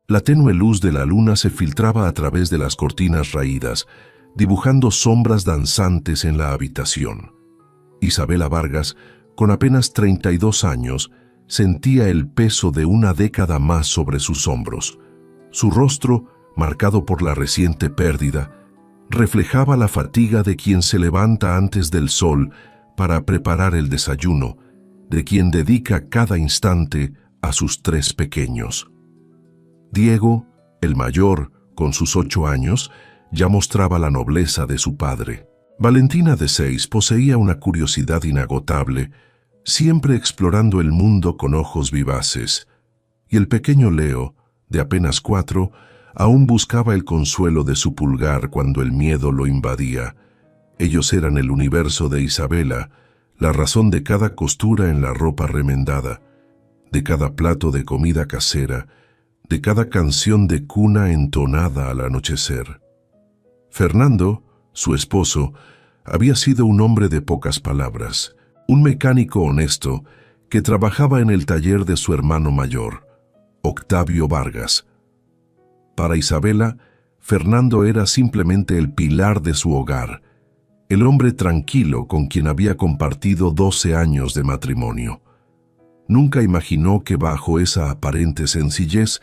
La tenue luz de la luna se filtraba a través de las cortinas raídas, dibujando sombras danzantes en la habitación. Isabela Vargas, con apenas 32 años, sentía el peso de una década más sobre sus hombros. Su rostro, marcado por la reciente pérdida, reflejaba la fatiga de quien se levanta antes del sol para preparar el desayuno, de quien dedica cada instante a sus 3 pequeños. Diego, el mayor, con sus 8 años, ya mostraba la nobleza de su padre. Valentina, de 6, poseía una curiosidad inagotable, siempre explorando el mundo con ojos vivaces, y el pequeño Leo, de apenas 4, aún buscaba el consuelo de su pulgar cuando el miedo lo invadía. Ellos eran el universo de Isabela, la razón de cada costura en la ropa remendada, de cada plato de comida casera, de cada canción de cuna entonada al anochecer. Fernando, su esposo, había sido un hombre de pocas palabras, un mecánico honesto que trabajaba en el taller de su hermano mayor, Octavio Vargas. Para Isabela, Fernando era simplemente el pilar de su hogar, el hombre tranquilo con quien había compartido 12 años de matrimonio. Nunca imaginó que bajo esa aparente sencillez,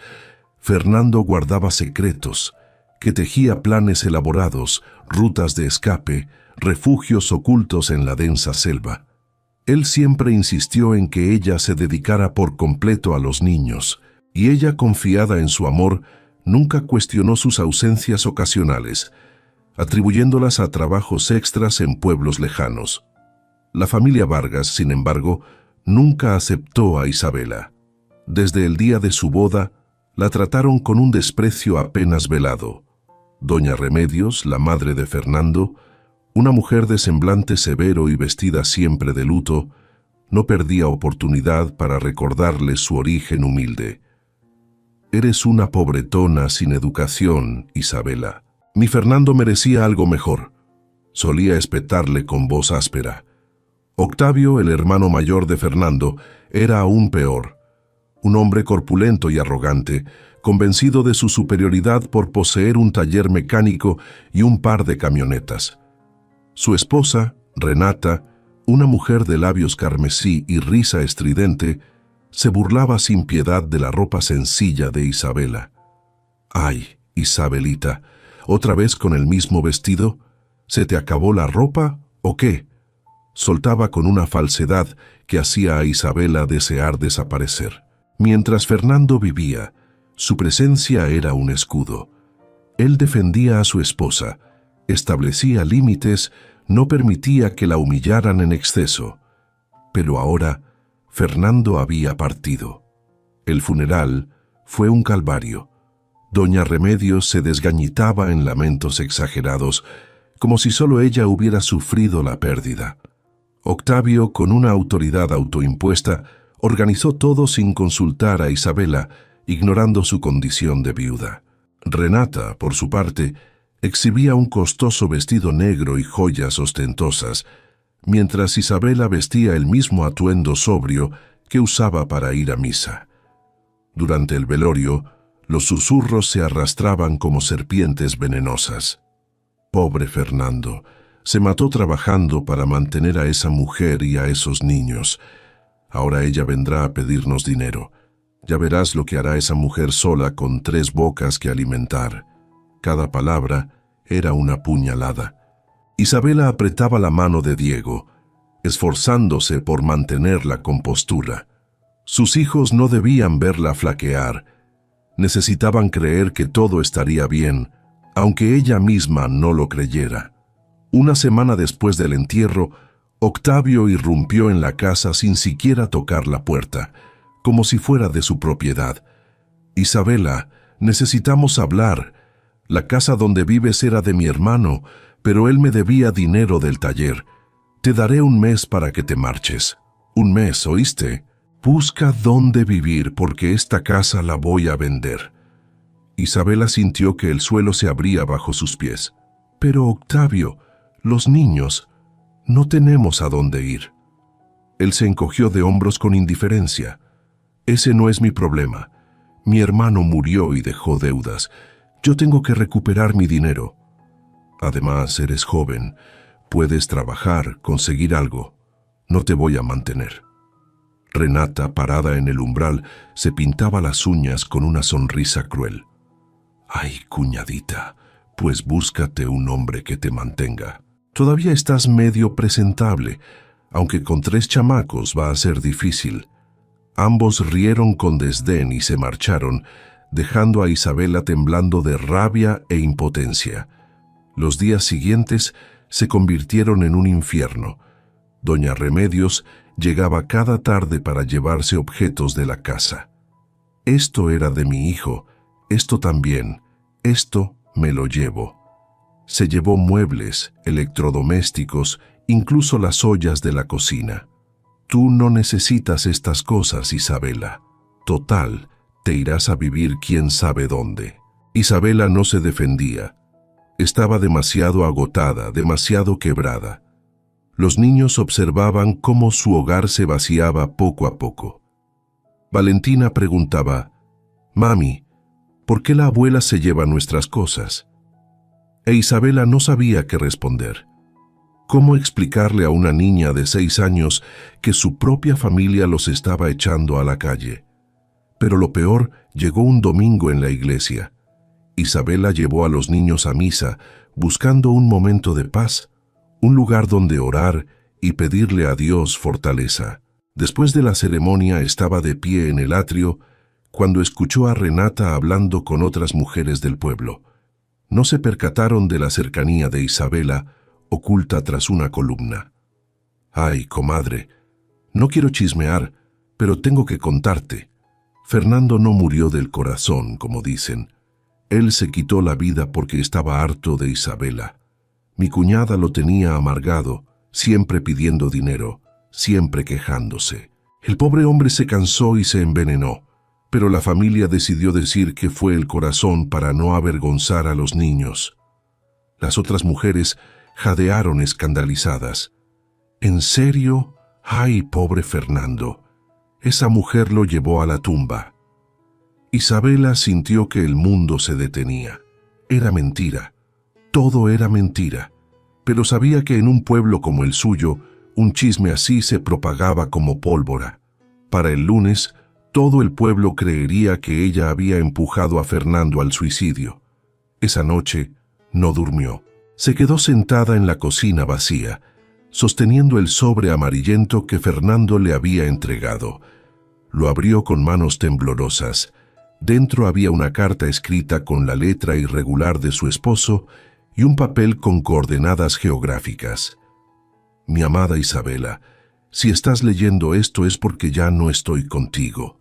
Fernando guardaba secretos, que tejía planes elaborados, rutas de escape, refugios ocultos en la densa selva. Él siempre insistió en que ella se dedicara por completo a los niños, y ella, confiada en su amor, nunca cuestionó sus ausencias ocasionales, atribuyéndolas a trabajos extras en pueblos lejanos. La familia Vargas, sin embargo, nunca aceptó a Isabela. Desde el día de su boda, la trataron con un desprecio apenas velado. Doña Remedios, la madre de Fernando, una mujer de semblante severo y vestida siempre de luto, no perdía oportunidad para recordarle su origen humilde. «Eres una pobretona sin educación, Isabela. Mi Fernando merecía algo mejor», solía espetarle con voz áspera. Octavio, el hermano mayor de Fernando, era aún peor. Un hombre corpulento y arrogante, convencido de su superioridad por poseer un taller mecánico y un par de camionetas. Su esposa, Renata, una mujer de labios carmesí y risa estridente, se burlaba sin piedad de la ropa sencilla de Isabela. «Ay, Isabelita, ¿otra vez con el mismo vestido? ¿Se te acabó la ropa o qué?», soltaba con una falsedad que hacía a Isabela desear desaparecer. Mientras Fernando vivía, su presencia era un escudo. Él defendía a su esposa, establecía límites, no permitía que la humillaran en exceso. Pero ahora, Fernando había partido. El funeral fue un calvario. Doña Remedios se desgañitaba en lamentos exagerados, como si solo ella hubiera sufrido la pérdida. Octavio, con una autoridad autoimpuesta, organizó todo sin consultar a Isabela, ignorando su condición de viuda. Renata, por su parte, exhibía un costoso vestido negro y joyas ostentosas, mientras Isabela vestía el mismo atuendo sobrio que usaba para ir a misa. Durante el velorio, los susurros se arrastraban como serpientes venenosas. Pobre Fernando, se mató trabajando para mantener a esa mujer y a esos niños. Ahora ella vendrá a pedirnos dinero. Ya verás lo que hará esa mujer sola con 3 bocas que alimentar. Cada palabra era una puñalada. Isabela apretaba la mano de Diego, esforzándose por mantener la compostura. Sus hijos no debían verla flaquear. Necesitaban creer que todo estaría bien, aunque ella misma no lo creyera. Una semana después del entierro, Octavio irrumpió en la casa sin siquiera tocar la puerta, como si fuera de su propiedad. «Isabela, necesitamos hablar. La casa donde vives era de mi hermano, pero él me debía dinero del taller. Te daré 1 mes para que te marches. 1 mes, ¿oíste? Busca dónde vivir porque esta casa la voy a vender». Isabela sintió que el suelo se abría bajo sus pies. «Pero Octavio, los niños, no tenemos a dónde ir». Él se encogió de hombros con indiferencia. «Ese no es mi problema. Mi hermano murió y dejó deudas. Yo tengo que recuperar mi dinero. Además, eres joven. Puedes trabajar, conseguir algo. No te voy a mantener. Renata, parada en el umbral, se pintaba las uñas con una sonrisa cruel. Ay, cuñadita, pues búscate un hombre que te mantenga. Todavía estás medio presentable, aunque con 3 chamacos va a ser difícil. Ambos rieron con desdén y se marcharon, dejando a Isabela temblando de rabia e impotencia. Los días siguientes se convirtieron en un infierno. Doña Remedios llegaba cada tarde para llevarse objetos de la casa. Esto era de mi hijo, esto también, esto me lo llevo. Se llevó muebles, electrodomésticos, incluso las ollas de la cocina. Tú no necesitas estas cosas, Isabela. Total, te irás a vivir quién sabe dónde. Isabela no se defendía. Estaba demasiado agotada, demasiado quebrada. Los niños observaban cómo su hogar se vaciaba poco a poco. Valentina preguntaba, «Mami, ¿por qué la abuela se lleva nuestras cosas?» E Isabela no sabía qué responder. ¿Cómo explicarle a una niña de 6 años que su propia familia los estaba echando a la calle? Pero lo peor llegó un domingo en la iglesia. Isabela llevó a los niños a misa, buscando un momento de paz, un lugar donde orar y pedirle a Dios fortaleza. Después de la ceremonia estaba de pie en el atrio cuando escuchó a Renata hablando con otras mujeres del pueblo. No se percataron de la cercanía de Isabela, oculta tras una columna. «Ay, comadre, no quiero chismear, pero tengo que contarte. Fernando no murió del corazón, como dicen. Él se quitó la vida porque estaba harto de Isabela. Mi cuñada lo tenía amargado, siempre pidiendo dinero, siempre quejándose. El pobre hombre se cansó y se envenenó, pero la familia decidió decir que fue el corazón para no avergonzar a los niños». Las otras mujeres jadearon escandalizadas. «¿En serio? ¡Ay, pobre Fernando! Esa mujer lo llevó a la tumba». Isabela sintió que el mundo se detenía. Era mentira. Todo era mentira. Pero sabía que en un pueblo como el suyo, un chisme así se propagaba como pólvora. Para el lunes, todo el pueblo creería que ella había empujado a Fernando al suicidio. Esa noche no durmió. Se quedó sentada en la cocina vacía, sosteniendo el sobre amarillento que Fernando le había entregado. Lo abrió con manos temblorosas. Dentro había una carta escrita con la letra irregular de su esposo y un papel con coordenadas geográficas. «Mi amada Isabela, si estás leyendo esto es porque ya no estoy contigo.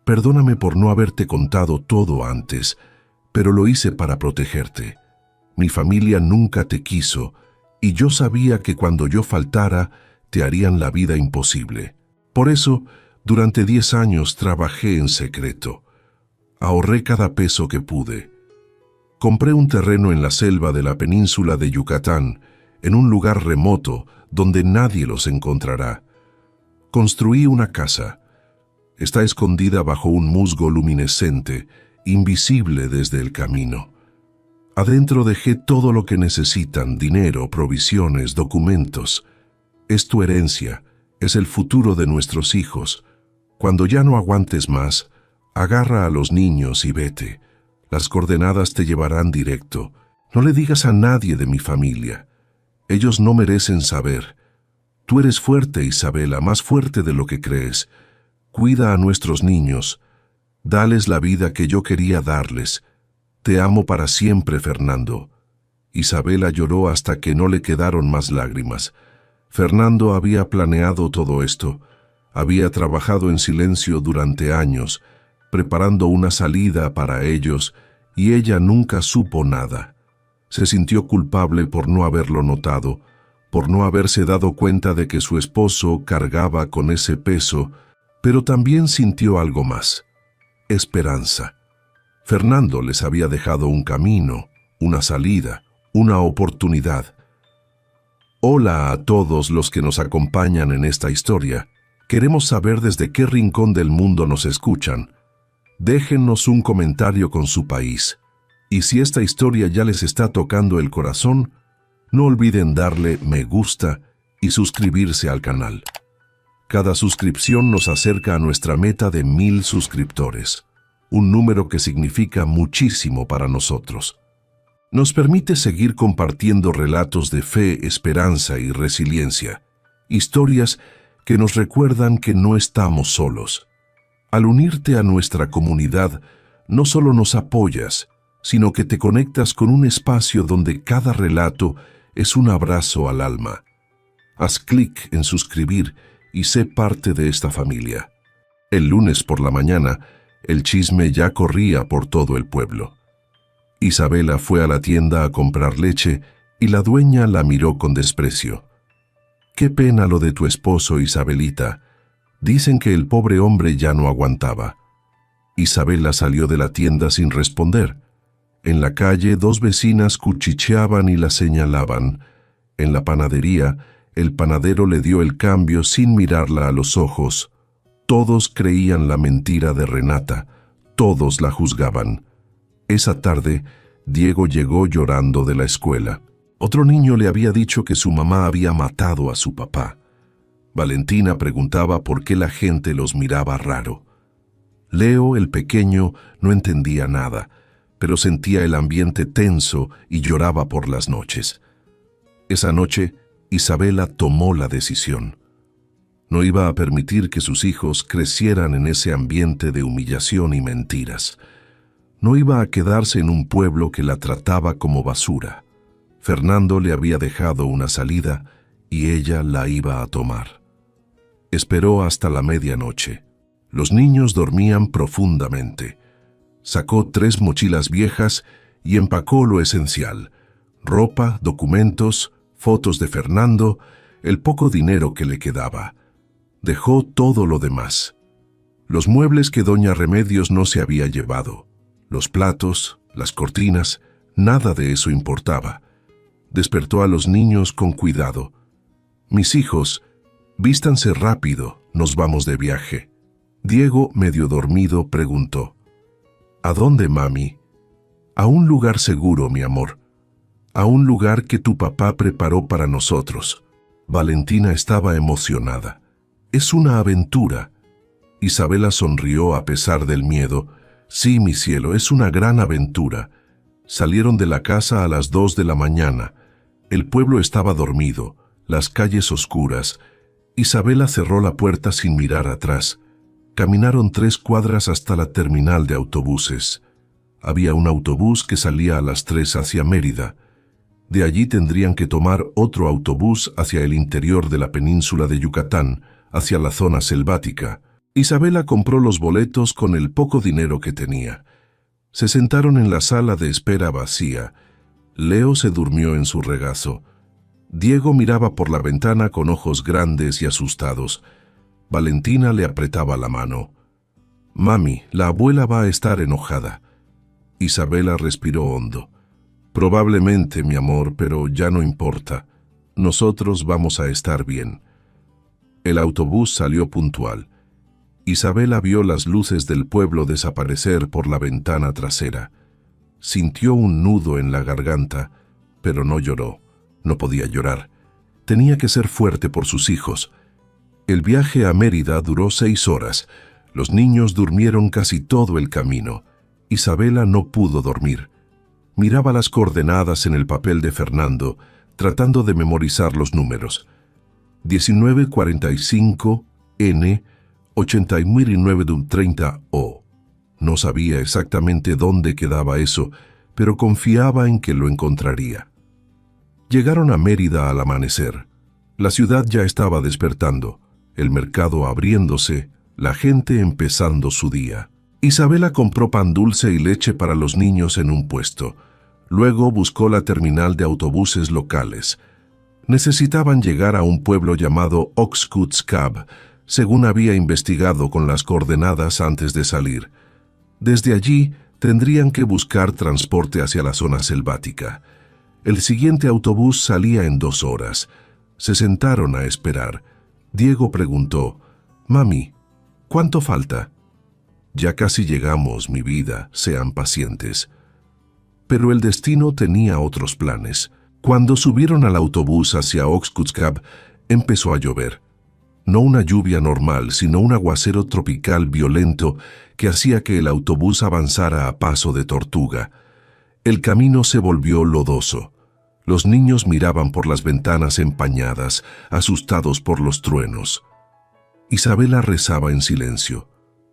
Perdóname por no haberte contado todo antes, pero lo hice para protegerte. Mi familia nunca te quiso y yo sabía que cuando yo faltara te harían la vida imposible. Por eso, durante 10 años trabajé en secreto. Ahorré cada peso que pude. Compré un terreno en la selva de la península de Yucatán, en un lugar remoto donde nadie los encontrará. Construí una casa. Está escondida bajo un musgo luminescente, invisible desde el camino. Adentro dejé todo lo que necesitan: dinero, provisiones, documentos. Es tu herencia, es el futuro de nuestros hijos. Cuando ya no aguantes más, agarra a los niños y vete. Las coordenadas te llevarán directo. No le digas a nadie de mi familia. Ellos no merecen saber. Tú eres fuerte, Isabela, más fuerte de lo que crees. Cuida a nuestros niños. Dales la vida que yo quería darles. Te amo para siempre, Fernando». Isabela lloró hasta que no le quedaron más lágrimas. Fernando había planeado todo esto. Había trabajado en silencio durante años, preparando una salida para ellos, y ella nunca supo nada. Se sintió culpable por no haberlo notado, por no haberse dado cuenta de que su esposo cargaba con ese peso, pero también sintió algo más: esperanza. Fernando les había dejado un camino, una salida, una oportunidad. Hola a todos los que nos acompañan en esta historia. Queremos saber desde qué rincón del mundo nos escuchan. Déjennos un comentario con su país. Y si esta historia ya les está tocando el corazón, no olviden darle me gusta y suscribirse al canal. Cada suscripción nos acerca a nuestra meta de 1000 suscriptores, un número que significa muchísimo para nosotros. Nos permite seguir compartiendo relatos de fe, esperanza y resiliencia, historias que nos recuerdan que no estamos solos. Al unirte a nuestra comunidad, no solo nos apoyas, sino que te conectas con un espacio donde cada relato es un abrazo al alma. Haz clic en suscribir y sé parte de esta familia. El lunes por la mañana, el chisme ya corría por todo el pueblo. Isabela fue a la tienda a comprar leche y la dueña la miró con desprecio. «Qué pena lo de tu esposo, Isabelita. Dicen que el pobre hombre ya no aguantaba». Isabela salió de la tienda sin responder. En la calle, 2 vecinas cuchicheaban y la señalaban. En la panadería, el panadero le dio el cambio sin mirarla a los ojos. Todos creían la mentira de Renata. Todos la juzgaban. Esa tarde, Diego llegó llorando de la escuela. Otro niño le había dicho que su mamá había matado a su papá. Valentina preguntaba por qué la gente los miraba raro. Leo, el pequeño, no entendía nada, pero sentía el ambiente tenso y lloraba por las noches. Esa noche, Isabela tomó la decisión. No iba a permitir que sus hijos crecieran en ese ambiente de humillación y mentiras. No iba a quedarse en un pueblo que la trataba como basura. Fernando le había dejado una salida y ella la iba a tomar. Esperó hasta la medianoche. Los niños dormían profundamente. Sacó 3 mochilas viejas y empacó lo esencial: ropa, documentos, fotos de Fernando, el poco dinero que le quedaba. Dejó todo lo demás. Los muebles que doña Remedios no se había llevado, los platos, las cortinas, nada de eso importaba. Despertó a los niños con cuidado. «Mis hijos, vístanse rápido, nos vamos de viaje». Diego, medio dormido, preguntó: «¿A dónde, mami?» «A un lugar seguro, mi amor. A un lugar que tu papá preparó para nosotros». Valentina estaba emocionada. «Es una aventura». Isabela sonrió a pesar del miedo. «Sí, mi cielo, es una gran aventura». Salieron de la casa a las 2 de la mañana. El pueblo estaba dormido, las calles oscuras. Isabela cerró la puerta sin mirar atrás. Caminaron 3 cuadras hasta la terminal de autobuses. Había un autobús que salía a las 3 hacia Mérida. De allí tendrían que tomar otro autobús hacia el interior de la península de Yucatán, hacia la zona selvática. Isabela compró los boletos con el poco dinero que tenía. Se sentaron en la sala de espera vacía. Leo se durmió en su regazo. Diego miraba por la ventana con ojos grandes y asustados. Valentina le apretaba la mano. «Mami, la abuela va a estar enojada». Isabela respiró hondo. «Probablemente, mi amor, pero ya no importa. Nosotros vamos a estar bien». El autobús salió puntual. Isabela vio las luces del pueblo desaparecer por la ventana trasera. Sintió un nudo en la garganta, pero no lloró. No podía llorar. Tenía que ser fuerte por sus hijos. El viaje a Mérida duró 6 horas. Los niños durmieron casi todo el camino. Isabela no pudo dormir. Miraba las coordenadas en el papel de Fernando, tratando de memorizar los números. 1945 N 8930 O. No sabía exactamente dónde quedaba eso, pero confiaba en que lo encontraría. Llegaron a Mérida al amanecer. La ciudad ya estaba despertando, el mercado abriéndose, la gente empezando su día. Isabela compró pan dulce y leche para los niños en un puesto. Luego buscó la terminal de autobuses locales. Necesitaban llegar a un pueblo llamado Oxkutzcab, según había investigado con las coordenadas antes de salir. Desde allí tendrían que buscar transporte hacia la zona selvática. El siguiente autobús salía en 2 horas. Se sentaron a esperar. Diego preguntó: «Mami, ¿cuánto falta?» Ya casi llegamos, mi vida, sean pacientes. Pero el destino tenía otros planes. Cuando subieron al autobús hacia Oxkutzcab, empezó a llover. No una lluvia normal, sino un aguacero tropical violento que hacía que el autobús avanzara a paso de tortuga. El camino se volvió lodoso. Los niños miraban por las ventanas empañadas, asustados por los truenos. Isabela rezaba en silencio.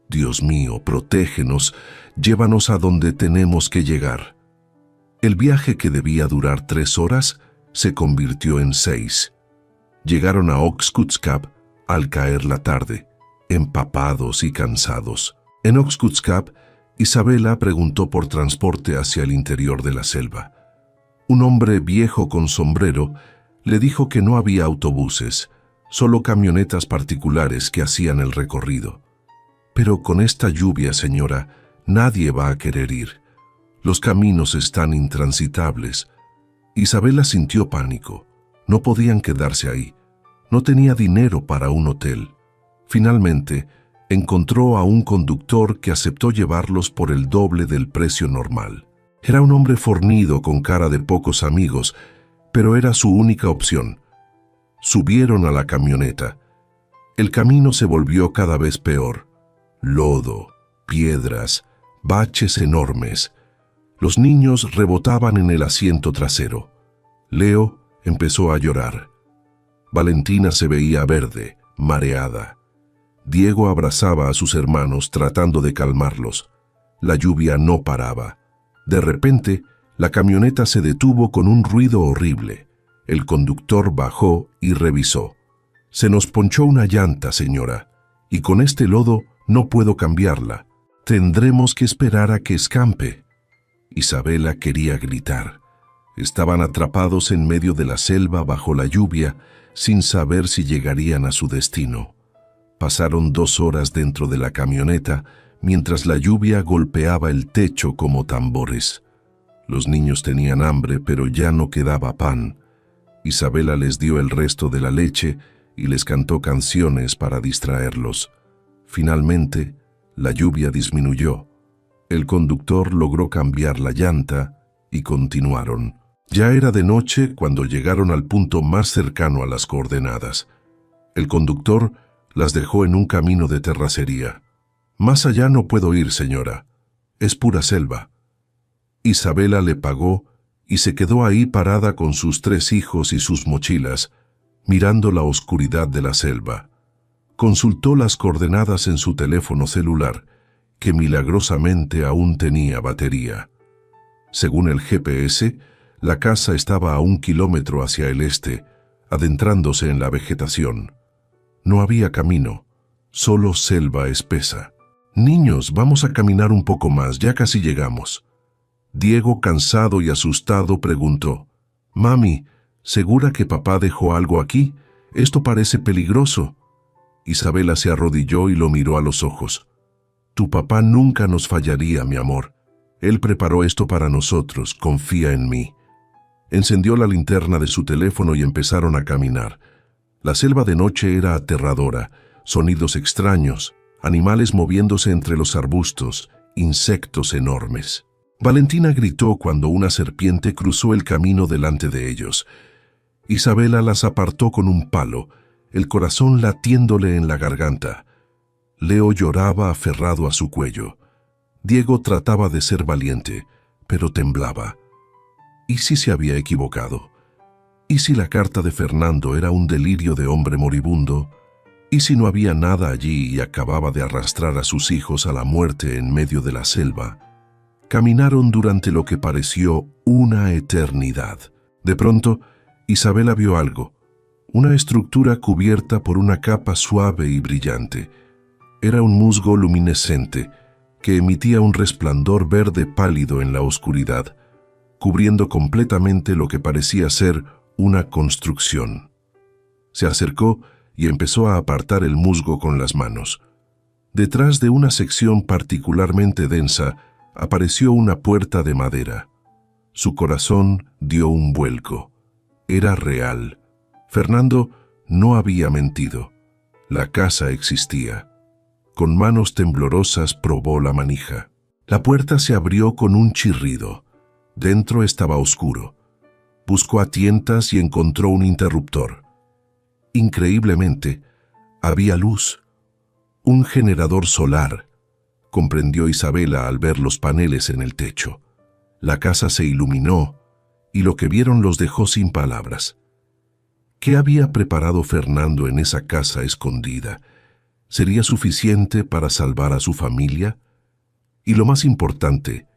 Dios mío, protégenos, llévanos a donde tenemos que llegar. El viaje, que debía durar 3 horas, se convirtió en 6. Llegaron a Oxkutzcab al caer la tarde, empapados y cansados. En Oxkutzcab, Isabela preguntó por transporte hacia el interior de la selva. Un hombre viejo con sombrero le dijo que no había autobuses, solo camionetas particulares que hacían el recorrido. Pero con esta lluvia, señora, nadie va a querer ir. Los caminos están intransitables. Isabela sintió pánico. No podían quedarse ahí. No tenía dinero para un hotel. Finalmente, encontró a un conductor que aceptó llevarlos por el doble del precio normal. Era un hombre fornido con cara de pocos amigos, pero era su única opción. Subieron a la camioneta. El camino se volvió cada vez peor. Lodo, piedras, baches enormes. Los niños rebotaban en el asiento trasero. Leo empezó a llorar. Valentina se veía verde, mareada. Diego abrazaba a sus hermanos tratando de calmarlos. La lluvia no paraba. De repente, la camioneta se detuvo con un ruido horrible. El conductor bajó y revisó. «Se nos ponchó una llanta, señora, y con este lodo no puedo cambiarla. Tendremos que esperar a que escampe». Isabela quería gritar. Estaban atrapados en medio de la selva bajo la lluvia, sin saber si llegarían a su destino. Pasaron 2 horas dentro de la camioneta, mientras la lluvia golpeaba el techo como tambores. Los niños tenían hambre, pero ya no quedaba pan. Isabela les dio el resto de la leche y les cantó canciones para distraerlos. Finalmente, la lluvia disminuyó. El conductor logró cambiar la llanta y continuaron. Ya era de noche cuando llegaron al punto más cercano a las coordenadas. El conductor las dejó en un camino de terracería. «Más allá no puedo ir, señora. Es pura selva». Isabela le pagó y se quedó ahí parada con sus 3 hijos y sus mochilas, mirando la oscuridad de la selva. Consultó las coordenadas en su teléfono celular, que milagrosamente aún tenía batería. Según el GPS, la casa estaba a 1 kilómetro hacia el este, adentrándose en la vegetación. No había camino, solo selva espesa. «Niños, vamos a caminar un poco más, ya casi llegamos». Diego, cansado y asustado, preguntó: «Mami, ¿segura que papá dejó algo aquí? Esto parece peligroso». Isabela se arrodilló y lo miró a los ojos. «Tu papá nunca nos fallaría, mi amor. Él preparó esto para nosotros, confía en mí». Encendió la linterna de su teléfono y empezaron a caminar. La selva de noche era aterradora, sonidos extraños, animales moviéndose entre los arbustos, insectos enormes. Valentina gritó cuando una serpiente cruzó el camino delante de ellos. Isabela las apartó con un palo, el corazón latiéndole en la garganta. Leo lloraba aferrado a su cuello. Diego trataba de ser valiente, pero temblaba. ¿Y si se había equivocado? ¿Y si la carta de Fernando era un delirio de hombre moribundo? ¿Y si no había nada allí y acababa de arrastrar a sus hijos a la muerte en medio de la selva? Caminaron durante lo que pareció una eternidad. De pronto, Isabela vio algo, una estructura cubierta por una capa suave y brillante. Era un musgo luminescente que emitía un resplandor verde pálido en la oscuridad, cubriendo completamente lo que parecía ser una construcción. Se acercó y empezó a apartar el musgo con las manos. Detrás de una sección particularmente densa, apareció una puerta de madera. Su corazón dio un vuelco. Era real. Fernando no había mentido. La casa existía. Con manos temblorosas probó la manija. La puerta se abrió con un chirrido. Dentro estaba oscuro. Buscó a tientas y encontró un interruptor. Increíblemente, había luz. Un generador solar, comprendió Isabela al ver los paneles en el techo. La casa se iluminó y lo que vieron los dejó sin palabras. ¿Qué había preparado Fernando en esa casa escondida? ¿Sería suficiente para salvar a su familia? Y lo más importante,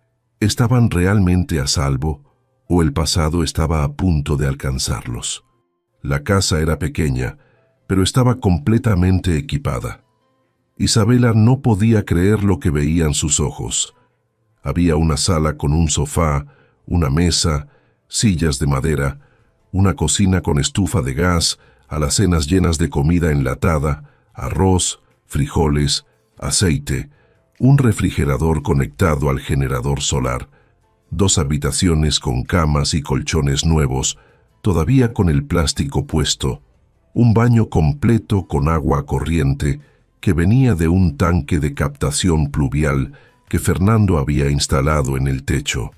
¿estaban realmente a salvo o el pasado estaba a punto de alcanzarlos? La casa era pequeña, pero estaba completamente equipada. Isabela no podía creer lo que veían sus ojos. Había una sala con un sofá, una mesa, sillas de madera, una cocina con estufa de gas, alacenas llenas de comida enlatada, arroz, frijoles, aceite, un refrigerador conectado al generador solar, 2 habitaciones con camas y colchones nuevos, todavía con el plástico puesto, un baño completo con agua corriente que venía de un tanque de captación pluvial que Fernando había instalado en el techo.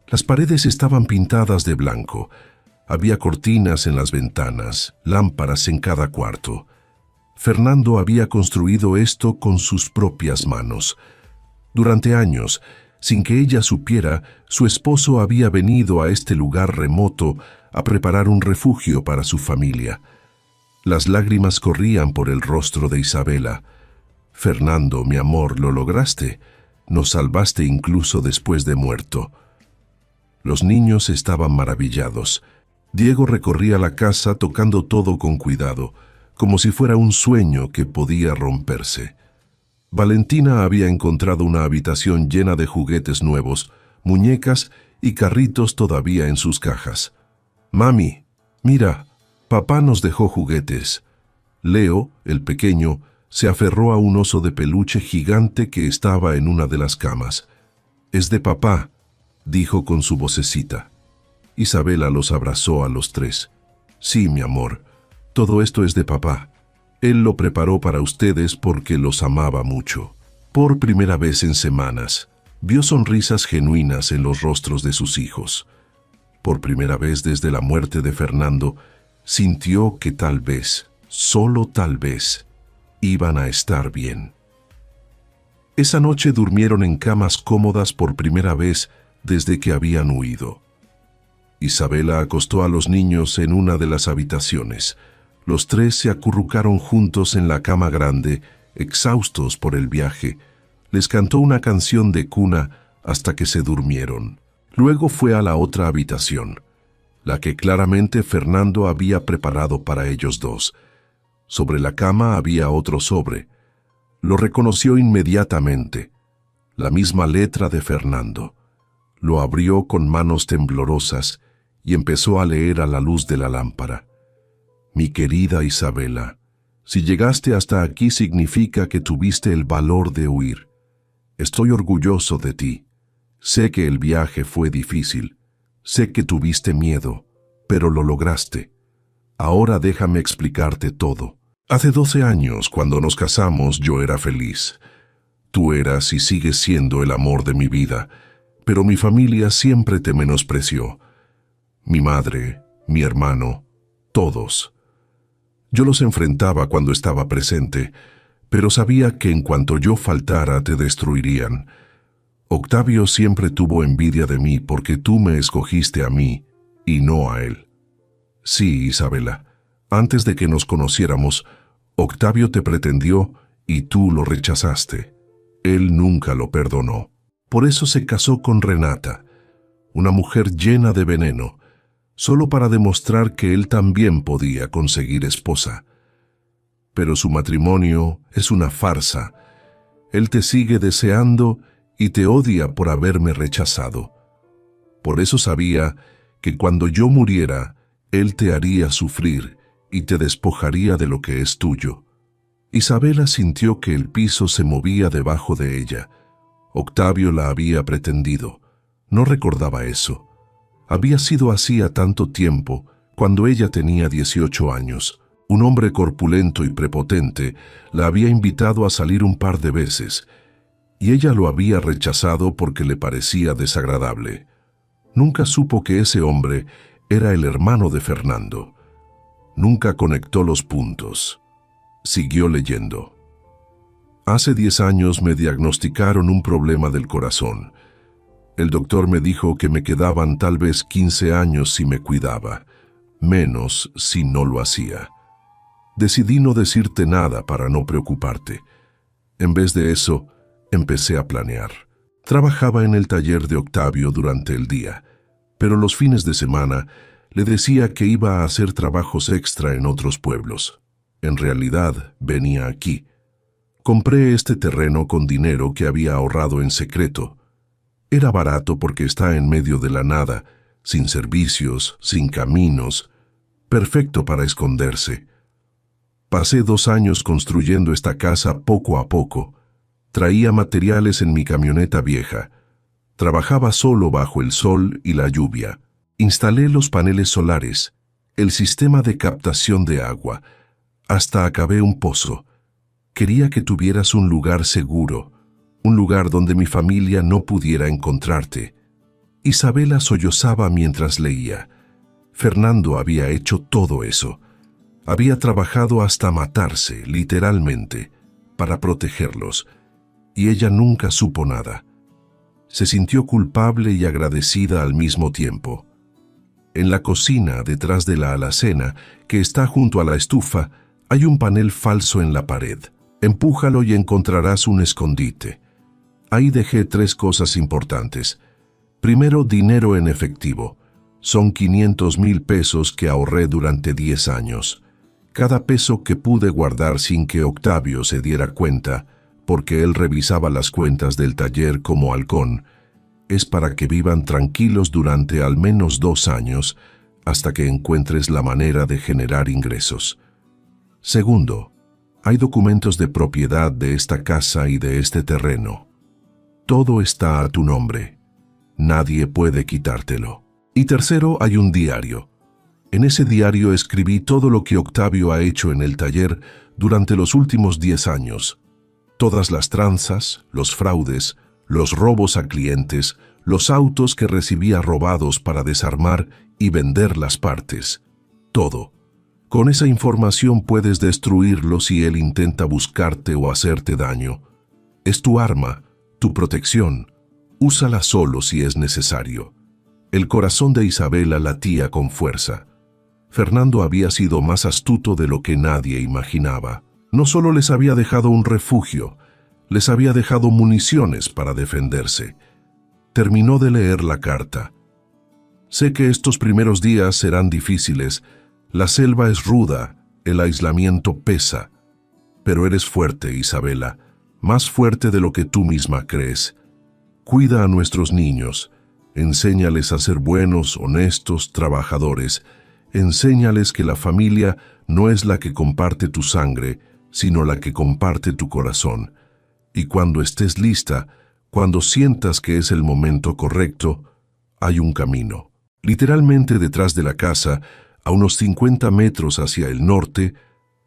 Las paredes estaban pintadas de blanco. Había cortinas en las ventanas, lámparas en cada cuarto. Fernando había construido esto con sus propias manos. Durante años, sin que ella supiera, su esposo había venido a este lugar remoto a preparar un refugio para su familia. Las lágrimas corrían por el rostro de Isabela. «Fernando, mi amor, lo lograste. Nos salvaste incluso después de muerto». Los niños estaban maravillados. Diego recorría la casa tocando todo con cuidado, como si fuera un sueño que podía romperse. Valentina había encontrado una habitación llena de juguetes nuevos, muñecas y carritos todavía en sus cajas. «Mami, mira, papá nos dejó juguetes». Leo, el pequeño, se aferró a un oso de peluche gigante que estaba en una de las camas. «Es de papá», dijo con su vocecita. Isabela los abrazó a los 3. «Sí, mi amor, todo esto es de papá. Él lo preparó para ustedes porque los amaba mucho». Por primera vez en semanas, vio sonrisas genuinas en los rostros de sus hijos. Por primera vez desde la muerte de Fernando, sintió que tal vez, solo tal vez, iban a estar bien. Esa noche durmieron en camas cómodas por primera vez desde que habían huido. Isabela acostó a los niños en una de las habitaciones. Los 3 se acurrucaron juntos en la cama grande, exhaustos por el viaje. Les cantó una canción de cuna hasta que se durmieron. Luego fue a la otra habitación, la que claramente Fernando había preparado para ellos 2. Sobre la cama había otro sobre. Lo reconoció inmediatamente. La misma letra de Fernando. Lo abrió con manos temblorosas y empezó a leer a la luz de la lámpara. «Mi querida Isabela, si llegaste hasta aquí significa que tuviste el valor de huir. Estoy orgulloso de ti. Sé que el viaje fue difícil. Sé que tuviste miedo, pero lo lograste. Ahora déjame explicarte todo. Hace 12 años, cuando nos casamos, yo era feliz. Tú eras y sigues siendo el amor de mi vida, pero mi familia siempre te menospreció. Mi madre, mi hermano, todos. Yo los enfrentaba cuando estaba presente, pero sabía que en cuanto yo faltara te destruirían. Octavio siempre tuvo envidia de mí porque tú me escogiste a mí y no a él. Sí, Isabela, antes de que nos conociéramos, Octavio te pretendió y tú lo rechazaste. Él nunca lo perdonó. Por eso se casó con Renata, una mujer llena de veneno, solo para demostrar que él también podía conseguir esposa. Pero su matrimonio es una farsa. Él te sigue deseando y te odia por haberme rechazado. Por eso sabía que cuando yo muriera, él te haría sufrir y te despojaría de lo que es tuyo. Isabela sintió que el piso se movía debajo de ella. Octavio la había pretendido. No recordaba eso. Había sido así a tanto tiempo, cuando ella tenía 18 años. Un hombre corpulento y prepotente la había invitado a salir un par de veces, y ella lo había rechazado porque le parecía desagradable. Nunca supo que ese hombre era el hermano de Fernando. Nunca conectó los puntos. Siguió leyendo. Hace 10 años me diagnosticaron un problema del corazón. El doctor me dijo que me quedaban tal vez 15 años si me cuidaba, menos si no lo hacía. Decidí no decirte nada para no preocuparte. En vez de eso, empecé a planear. Trabajaba en el taller de Octavio durante el día, pero los fines de semana le decía que iba a hacer trabajos extra en otros pueblos. En realidad, venía aquí. Compré este terreno con dinero que había ahorrado en secreto. Era barato porque está en medio de la nada, sin servicios, sin caminos, perfecto para esconderse. Pasé 2 años construyendo esta casa poco a poco. Traía materiales en mi camioneta vieja. Trabajaba solo bajo el sol y la lluvia. Instalé los paneles solares, el sistema de captación de agua. Hasta acabé un pozo. Quería que tuvieras un lugar seguro, un lugar donde mi familia no pudiera encontrarte. Isabela sollozaba mientras leía. Fernando había hecho todo eso. Había trabajado hasta matarse, literalmente, para protegerlos, y ella nunca supo nada. Se sintió culpable y agradecida al mismo tiempo. En la cocina, detrás de la alacena, que está junto a la estufa, hay un panel falso en la pared. Empújalo y encontrarás un escondite. Ahí dejé 3 cosas importantes. Primero, dinero en efectivo. Son 500,000 pesos que ahorré durante 10 años. Cada peso que pude guardar sin que Octavio se diera cuenta, porque él revisaba las cuentas del taller como halcón, es para que vivan tranquilos durante al menos 2 años, hasta que encuentres la manera de generar ingresos. Segundo, hay documentos de propiedad de esta casa y de este terreno. Todo está a tu nombre. Nadie puede quitártelo. Y tercero, hay un diario. En ese diario escribí todo lo que Octavio ha hecho en el taller durante los últimos 10 años. Todas las tranzas, los fraudes, los robos a clientes, los autos que recibía robados para desarmar y vender las partes. Todo. Con esa información puedes destruirlo si él intenta buscarte o hacerte daño. Es tu arma, tu protección. Úsala solo si es necesario. El corazón de Isabela latía con fuerza. Fernando había sido más astuto de lo que nadie imaginaba. No solo les había dejado un refugio, les había dejado municiones para defenderse. Terminó de leer la carta. Sé que estos primeros días serán difíciles. La selva es ruda, el aislamiento pesa. Pero eres fuerte, Isabela, más fuerte de lo que tú misma crees. Cuida a nuestros niños, enséñales a ser buenos, honestos, trabajadores. Enséñales que la familia no es la que comparte tu sangre, sino la que comparte tu corazón. Y cuando estés lista, cuando sientas que es el momento correcto, hay un camino. Literalmente detrás de la casa, a unos 50 metros hacia el norte,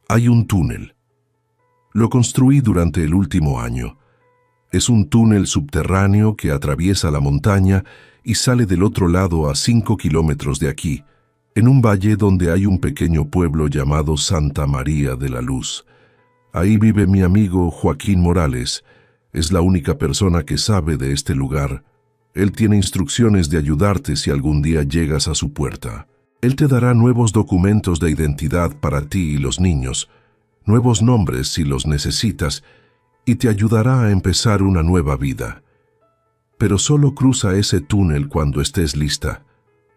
hay un túnel. Lo construí durante el último año. Es un túnel subterráneo que atraviesa la montaña y sale del otro lado a 5 kilómetros de aquí, en un valle donde hay un pequeño pueblo llamado Santa María de la Luz. Ahí vive mi amigo Joaquín Morales. Es la única persona que sabe de este lugar. Él tiene instrucciones de ayudarte si algún día llegas a su puerta. Él te dará nuevos documentos de identidad para ti y los niños, nuevos nombres si los necesitas, y te ayudará a empezar una nueva vida. Pero solo cruza ese túnel cuando estés lista,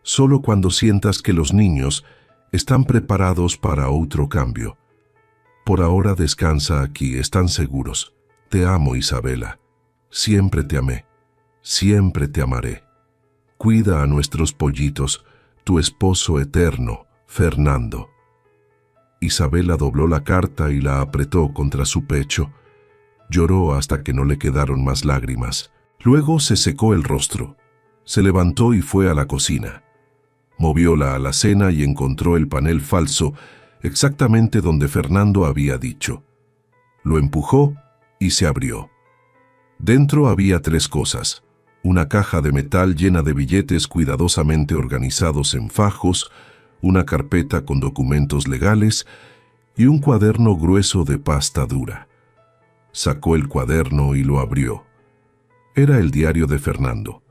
solo cuando sientas que los niños están preparados para otro cambio. Por ahora descansa aquí, están seguros. Te amo, Isabela. Siempre te amé. Siempre te amaré. Cuida a nuestros pollitos, tu esposo eterno, Fernando. Isabela dobló la carta y la apretó contra su pecho. Lloró hasta que no le quedaron más lágrimas. Luego se secó el rostro. Se levantó y fue a la cocina. Movió la alacena y encontró el panel falso exactamente donde Fernando había dicho. Lo empujó y se abrió. Dentro había 3 cosas: una caja de metal llena de billetes cuidadosamente organizados en fajos, una carpeta con documentos legales y un cuaderno grueso de pasta dura. Sacó el cuaderno y lo abrió. Era el diario de Fernando.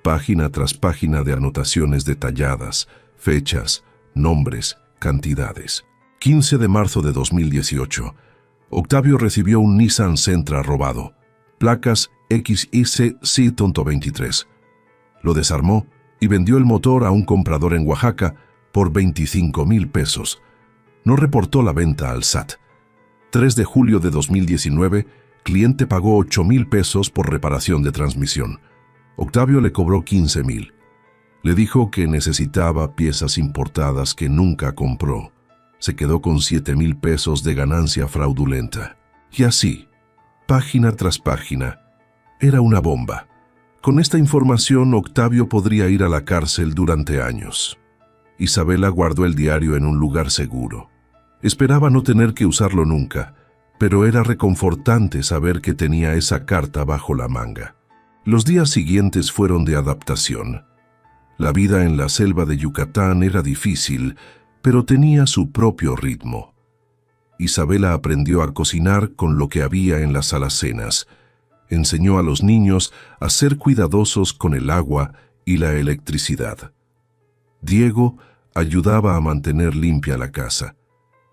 Página tras página de anotaciones detalladas, fechas, nombres, cantidades. 15 de marzo de 2018. Octavio recibió un Nissan Sentra robado. Placas XIC-23. Lo desarmó y vendió el motor a un comprador en Oaxaca por 25,000 pesos. No reportó la venta al SAT. 3 de julio de 2019, cliente pagó 8,000 pesos por reparación de transmisión. Octavio le cobró 15,000. Le dijo que necesitaba piezas importadas que nunca compró. Se quedó con 7,000 pesos de ganancia fraudulenta. Y así, página tras página. Era una bomba. Con esta información, Octavio podría ir a la cárcel durante años. Isabela guardó el diario en un lugar seguro. Esperaba no tener que usarlo nunca, pero era reconfortante saber que tenía esa carta bajo la manga. Los días siguientes fueron de adaptación. La vida en la selva de Yucatán era difícil, pero tenía su propio ritmo. Isabela aprendió a cocinar con lo que había en las alacenas. Enseñó a los niños a ser cuidadosos con el agua y la electricidad. Diego ayudaba a mantener limpia la casa.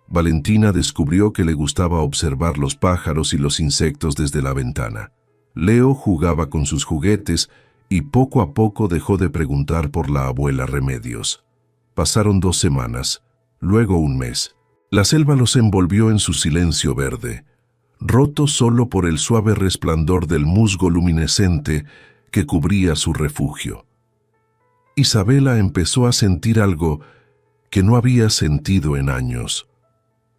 Valentina descubrió que le gustaba observar los pájaros y los insectos desde la ventana. Leo jugaba con sus juguetes y poco a poco dejó de preguntar por la abuela Remedios. Pasaron 2 semanas, luego 1 mes. La selva los envolvió en su silencio verde, roto solo por el suave resplandor del musgo luminescente que cubría su refugio. Isabela empezó a sentir algo que no había sentido en años: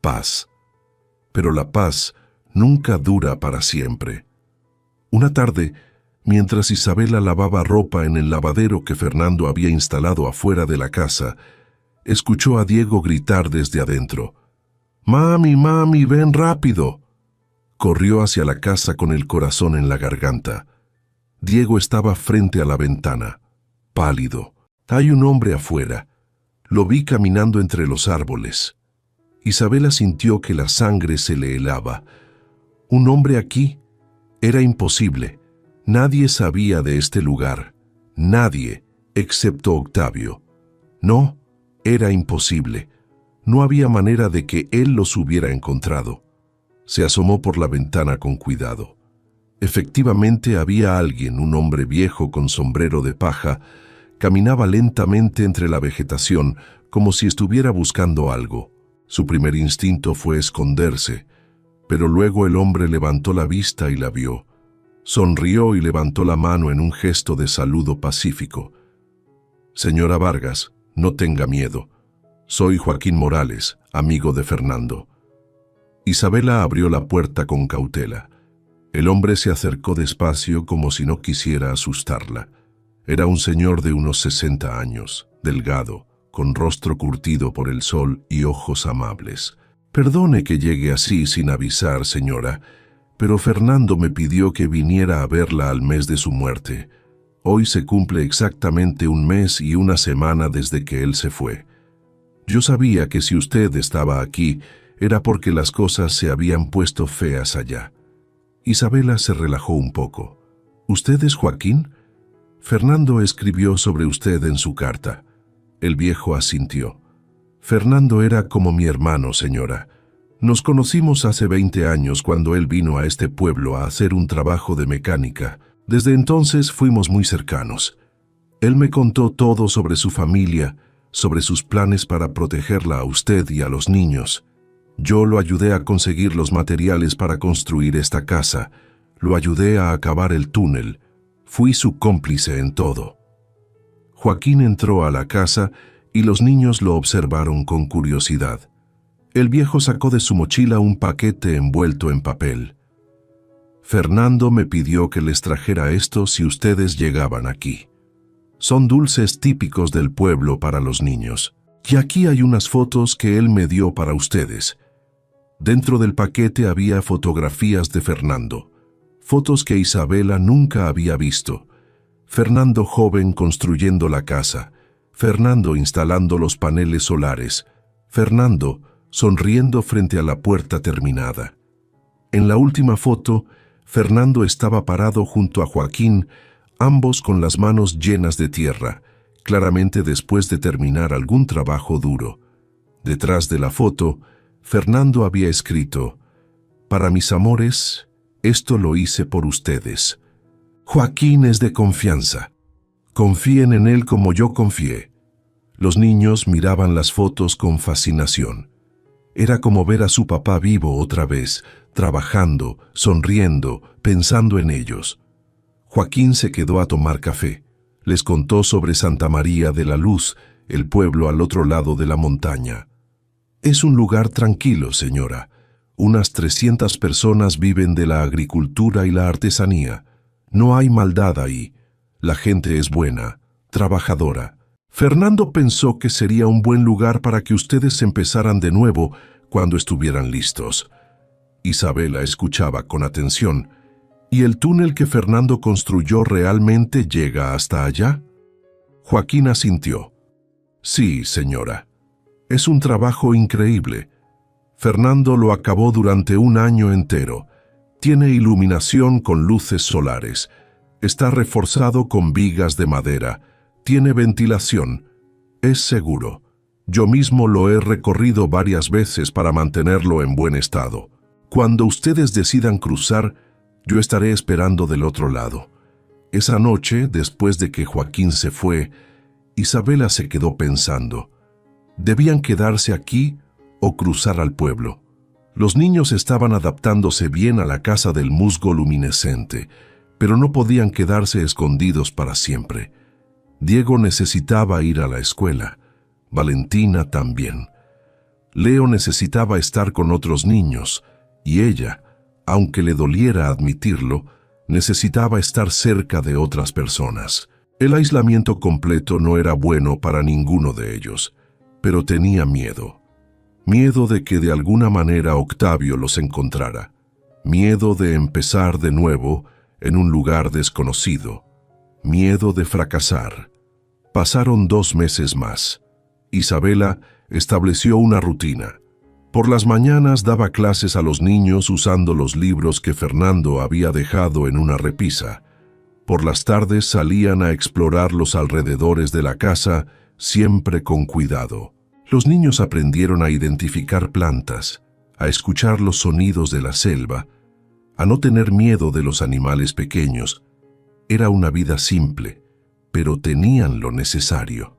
paz. Pero la paz nunca dura para siempre. Una tarde, mientras Isabela lavaba ropa en el lavadero que Fernando había instalado afuera de la casa, escuchó a Diego gritar desde adentro: «¡Mami, mami, ven rápido!». Corrió hacia la casa con el corazón en la garganta. Diego estaba frente a la ventana, pálido. «Hay un hombre afuera. Lo vi caminando entre los árboles». Isabela sintió que la sangre se le helaba. ¿Un hombre aquí? Era imposible. Nadie sabía de este lugar. Nadie, excepto Octavio. No, era imposible. No había manera de que él los hubiera encontrado. Se asomó por la ventana con cuidado. Efectivamente había alguien, un hombre viejo con sombrero de paja. Caminaba lentamente entre la vegetación, como si estuviera buscando algo. Su primer instinto fue esconderse, pero luego el hombre levantó la vista y la vio. Sonrió y levantó la mano en un gesto de saludo pacífico. «Señora Vargas, no tenga miedo. Soy Joaquín Morales, amigo de Fernando». Isabela abrió la puerta con cautela. El hombre se acercó despacio como si no quisiera asustarla. Era un señor de unos 60 años, delgado, con rostro curtido por el sol y ojos amables. «Perdone que llegue así sin avisar, señora, pero Fernando me pidió que viniera a verla al mes de su muerte. Hoy se cumple exactamente 1 mes y 1 semana desde que él se fue. Yo sabía que si usted estaba aquí, era porque las cosas se habían puesto feas allá». Isabela se relajó un poco. «¿Usted es Joaquín? Fernando escribió sobre usted en su carta». El viejo asintió. «Fernando era como mi hermano, señora. Nos conocimos hace 20 años cuando él vino a este pueblo a hacer un trabajo de mecánica. Desde entonces fuimos muy cercanos. Él me contó todo sobre su familia, sobre sus planes para protegerla a usted y a los niños. Yo lo ayudé a conseguir los materiales para construir esta casa. Lo ayudé a acabar el túnel. Fui su cómplice en todo». Joaquín entró a la casa y los niños lo observaron con curiosidad. El viejo sacó de su mochila un paquete envuelto en papel. «Fernando me pidió que les trajera esto si ustedes llegaban aquí. Son dulces típicos del pueblo para los niños». Y aquí hay unas fotos que él me dio para ustedes. Dentro del paquete había fotografías de Fernando, fotos que Isabela nunca había visto. Fernando joven construyendo la casa, Fernando instalando los paneles solares, Fernando sonriendo frente a la puerta terminada. En la última foto, Fernando estaba parado junto a Joaquín, ambos con las manos llenas de tierra, claramente después de terminar algún trabajo duro. Detrás de la foto, Fernando había escrito: «Para mis amores, esto lo hice por ustedes. Joaquín es de confianza. Confíen en él como yo confié». Los niños miraban las fotos con fascinación. Era como ver a su papá vivo otra vez, trabajando, sonriendo, pensando en ellos. Joaquín se quedó a tomar café. Les contó sobre Santa María de la Luz, el pueblo al otro lado de la montaña. «Es un lugar tranquilo, señora. Unas 300 personas viven de la agricultura y la artesanía. No hay maldad ahí. La gente es buena, trabajadora». Fernando pensó que sería un buen lugar para que ustedes empezaran de nuevo cuando estuvieran listos. Isabela escuchaba con atención. ¿Y el túnel que Fernando construyó realmente llega hasta allá? Joaquín asintió. «Sí, señora. Es un trabajo increíble. Fernando lo acabó durante un año entero. Tiene iluminación con luces solares. Está reforzado con vigas de madera. Tiene ventilación. Es seguro. Yo mismo lo he recorrido varias veces para mantenerlo en buen estado. Cuando ustedes decidan cruzar, yo estaré esperando del otro lado». Esa noche, después de que Joaquín se fue, Isabela se quedó pensando. ¿Debían quedarse aquí o cruzar al pueblo? Los niños estaban adaptándose bien a la casa del musgo luminescente, pero no podían quedarse escondidos para siempre. Diego necesitaba ir a la escuela. Valentina también. Leo necesitaba estar con otros niños, y ella, aunque le doliera admitirlo, necesitaba estar cerca de otras personas. El aislamiento completo no era bueno para ninguno de ellos, pero tenía miedo. Miedo de que de alguna manera Octavio los encontrara. Miedo de empezar de nuevo en un lugar desconocido. Miedo de fracasar. Pasaron 2 meses más. Isabela estableció una rutina. Por las mañanas daba clases a los niños usando los libros que Fernando había dejado en una repisa. Por las tardes salían a explorar los alrededores de la casa, siempre con cuidado. Los niños aprendieron a identificar plantas, a escuchar los sonidos de la selva, a no tener miedo de los animales pequeños. Era una vida simple, pero tenían lo necesario.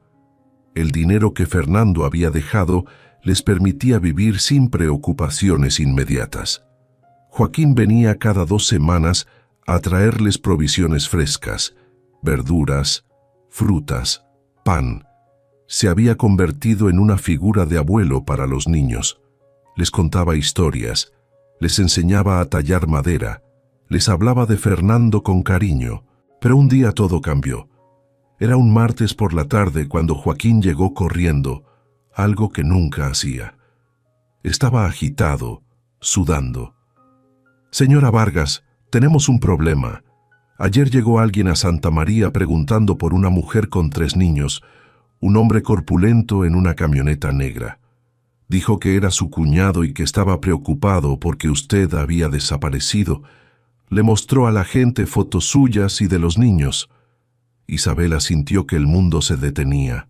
El dinero que Fernando había dejado les permitía vivir sin preocupaciones inmediatas. Joaquín venía cada 2 semanas a traerles provisiones frescas, verduras, frutas, pan. Se había convertido en una figura de abuelo para los niños. Les contaba historias, les enseñaba a tallar madera, les hablaba de Fernando con cariño. Pero un día todo cambió. Era un martes por la tarde cuando Joaquín llegó corriendo, algo que nunca hacía. Estaba agitado, sudando. «Señora Vargas, tenemos un problema. Ayer llegó alguien a Santa María preguntando por una mujer con 3 niños, un hombre corpulento en una camioneta negra. Dijo que era su cuñado y que estaba preocupado porque usted había desaparecido. Le mostró a la gente fotos suyas y de los niños». Isabela sintió que el mundo se detenía.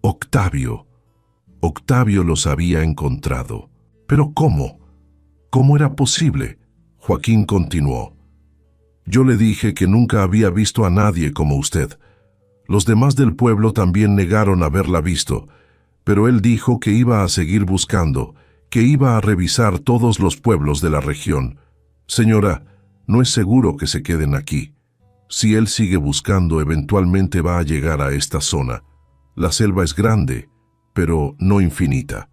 Octavio. Octavio los había encontrado. ¿Pero cómo? ¿Cómo era posible? Joaquín continuó. «Yo le dije que nunca había visto a nadie como usted. Los demás del pueblo también negaron haberla visto, pero él dijo que iba a seguir buscando, que iba a revisar todos los pueblos de la región. Señora, no es seguro que se queden aquí. Si él sigue buscando, eventualmente va a llegar a esta zona. La selva es grande, pero no infinita».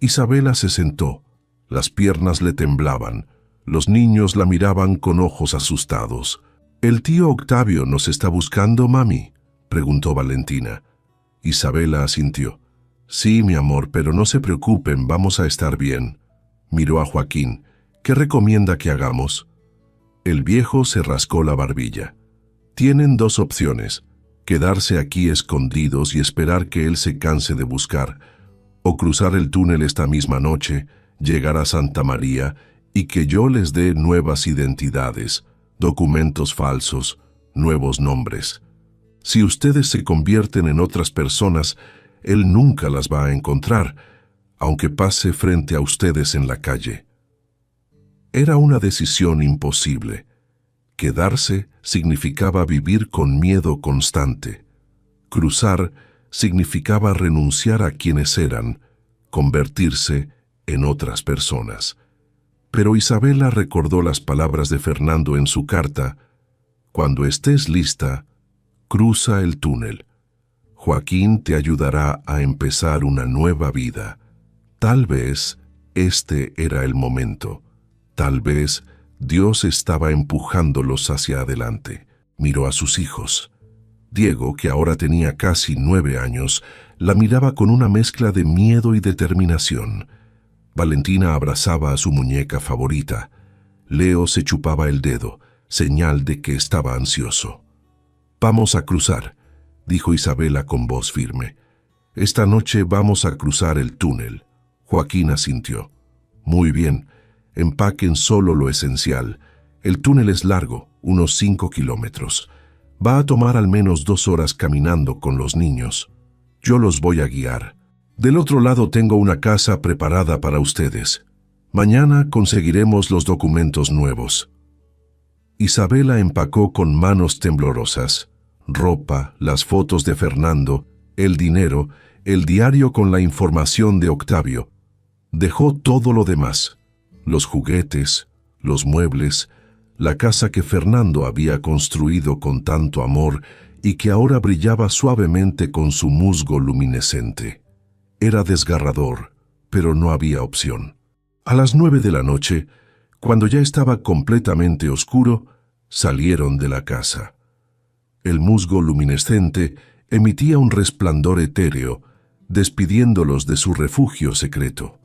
Isabela se sentó. Las piernas le temblaban. Los niños la miraban con ojos asustados. «¿El tío Octavio nos está buscando, mami?», preguntó Valentina. Isabela asintió. Sí, mi amor, pero no se preocupen, vamos a estar bien. Miró a Joaquín. ¿Qué recomienda que hagamos? El viejo se rascó la barbilla. Tienen dos opciones: quedarse aquí escondidos y esperar que él se canse de buscar, o cruzar el túnel esta misma noche, llegar a Santa María y que yo les dé nuevas identidades, documentos falsos, nuevos nombres. Si ustedes se convierten en otras personas, él nunca las va a encontrar, aunque pase frente a ustedes en la calle. Era una decisión imposible. Quedarse significaba vivir con miedo constante. Cruzar significaba renunciar a quienes eran, convertirse en otras personas. Pero Isabela recordó las palabras de Fernando en su carta: cuando estés lista, cruza el túnel. Joaquín te ayudará a empezar una nueva vida. Tal vez este era el momento. Tal vez Dios estaba empujándolos hacia adelante. Miró a sus hijos. Diego, que ahora tenía casi 9 años, la miraba con una mezcla de miedo y determinación. Valentina abrazaba a su muñeca favorita. Leo se chupaba el dedo, señal de que estaba ansioso. «Vamos a cruzar», dijo Isabela con voz firme. «Esta noche vamos a cruzar el túnel». Joaquín asintió. «Muy bien, empaquen solo lo esencial. El túnel es largo, unos 5 kilómetros. Va a tomar al menos 2 horas caminando con los niños. Yo los voy a guiar. Del otro lado tengo una casa preparada para ustedes. Mañana conseguiremos los documentos nuevos». Isabela empacó con manos temblorosas: ropa, las fotos de Fernando, el dinero, el diario con la información de Octavio. Dejó todo lo demás: los juguetes, los muebles, la casa que Fernando había construido con tanto amor y que ahora brillaba suavemente con su musgo luminescente. Era desgarrador, pero no había opción. A las 9 de la noche, cuando ya estaba completamente oscuro, salieron de la casa. El musgo luminescente emitía un resplandor etéreo, despidiéndolos de su refugio secreto.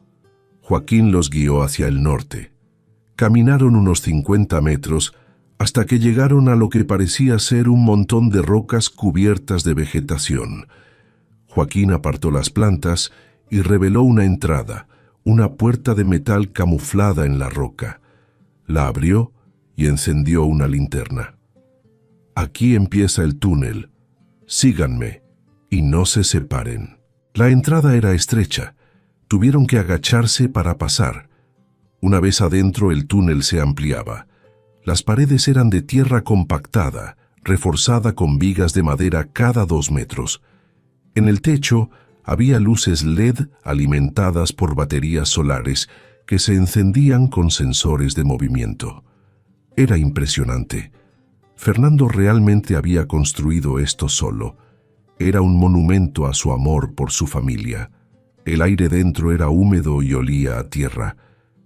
Joaquín los guió hacia el norte. Caminaron unos 50 metros hasta que llegaron a lo que parecía ser un montón de rocas cubiertas de vegetación. Joaquín apartó las plantas y reveló una entrada, una puerta de metal camuflada en la roca. La abrió y encendió una linterna. «Aquí empieza el túnel. Síganme y no se separen». La entrada era estrecha. Tuvieron que agacharse para pasar. Una vez adentro, el túnel se ampliaba. Las paredes eran de tierra compactada, reforzada con vigas de madera cada 2 metros. En el techo había luces LED alimentadas por baterías solares que se encendían con sensores de movimiento. Era impresionante. Fernando realmente había construido esto solo. Era un monumento a su amor por su familia. El aire dentro era húmedo y olía a tierra.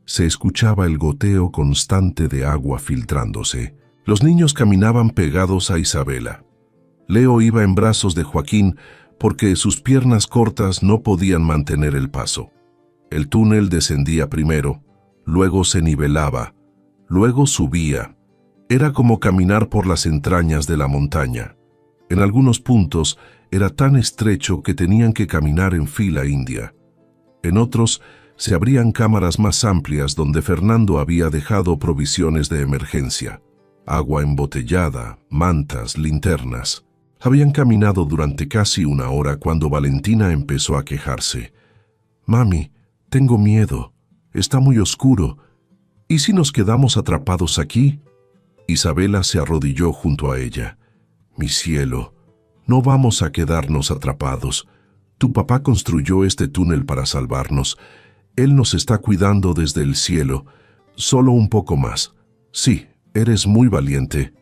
Se escuchaba el goteo constante de agua filtrándose. Los niños caminaban pegados a Isabela. Leo iba en brazos de Joaquín porque sus piernas cortas no podían mantener el paso. El túnel descendía primero, luego se nivelaba, luego subía. Era como caminar por las entrañas de la montaña. En algunos puntos era tan estrecho que tenían que caminar en fila india. En otros se abrían cámaras más amplias donde Fernando había dejado provisiones de emergencia: agua embotellada, mantas, linternas. Habían caminado durante casi 1 hora cuando Valentina empezó a quejarse. «Mami, tengo miedo. Está muy oscuro. ¿Y si nos quedamos atrapados aquí?» Isabela se arrodilló junto a ella. «Mi cielo, no vamos a quedarnos atrapados. Tu papá construyó este túnel para salvarnos. Él nos está cuidando desde el cielo. Solo un poco más. Sí, eres muy valiente».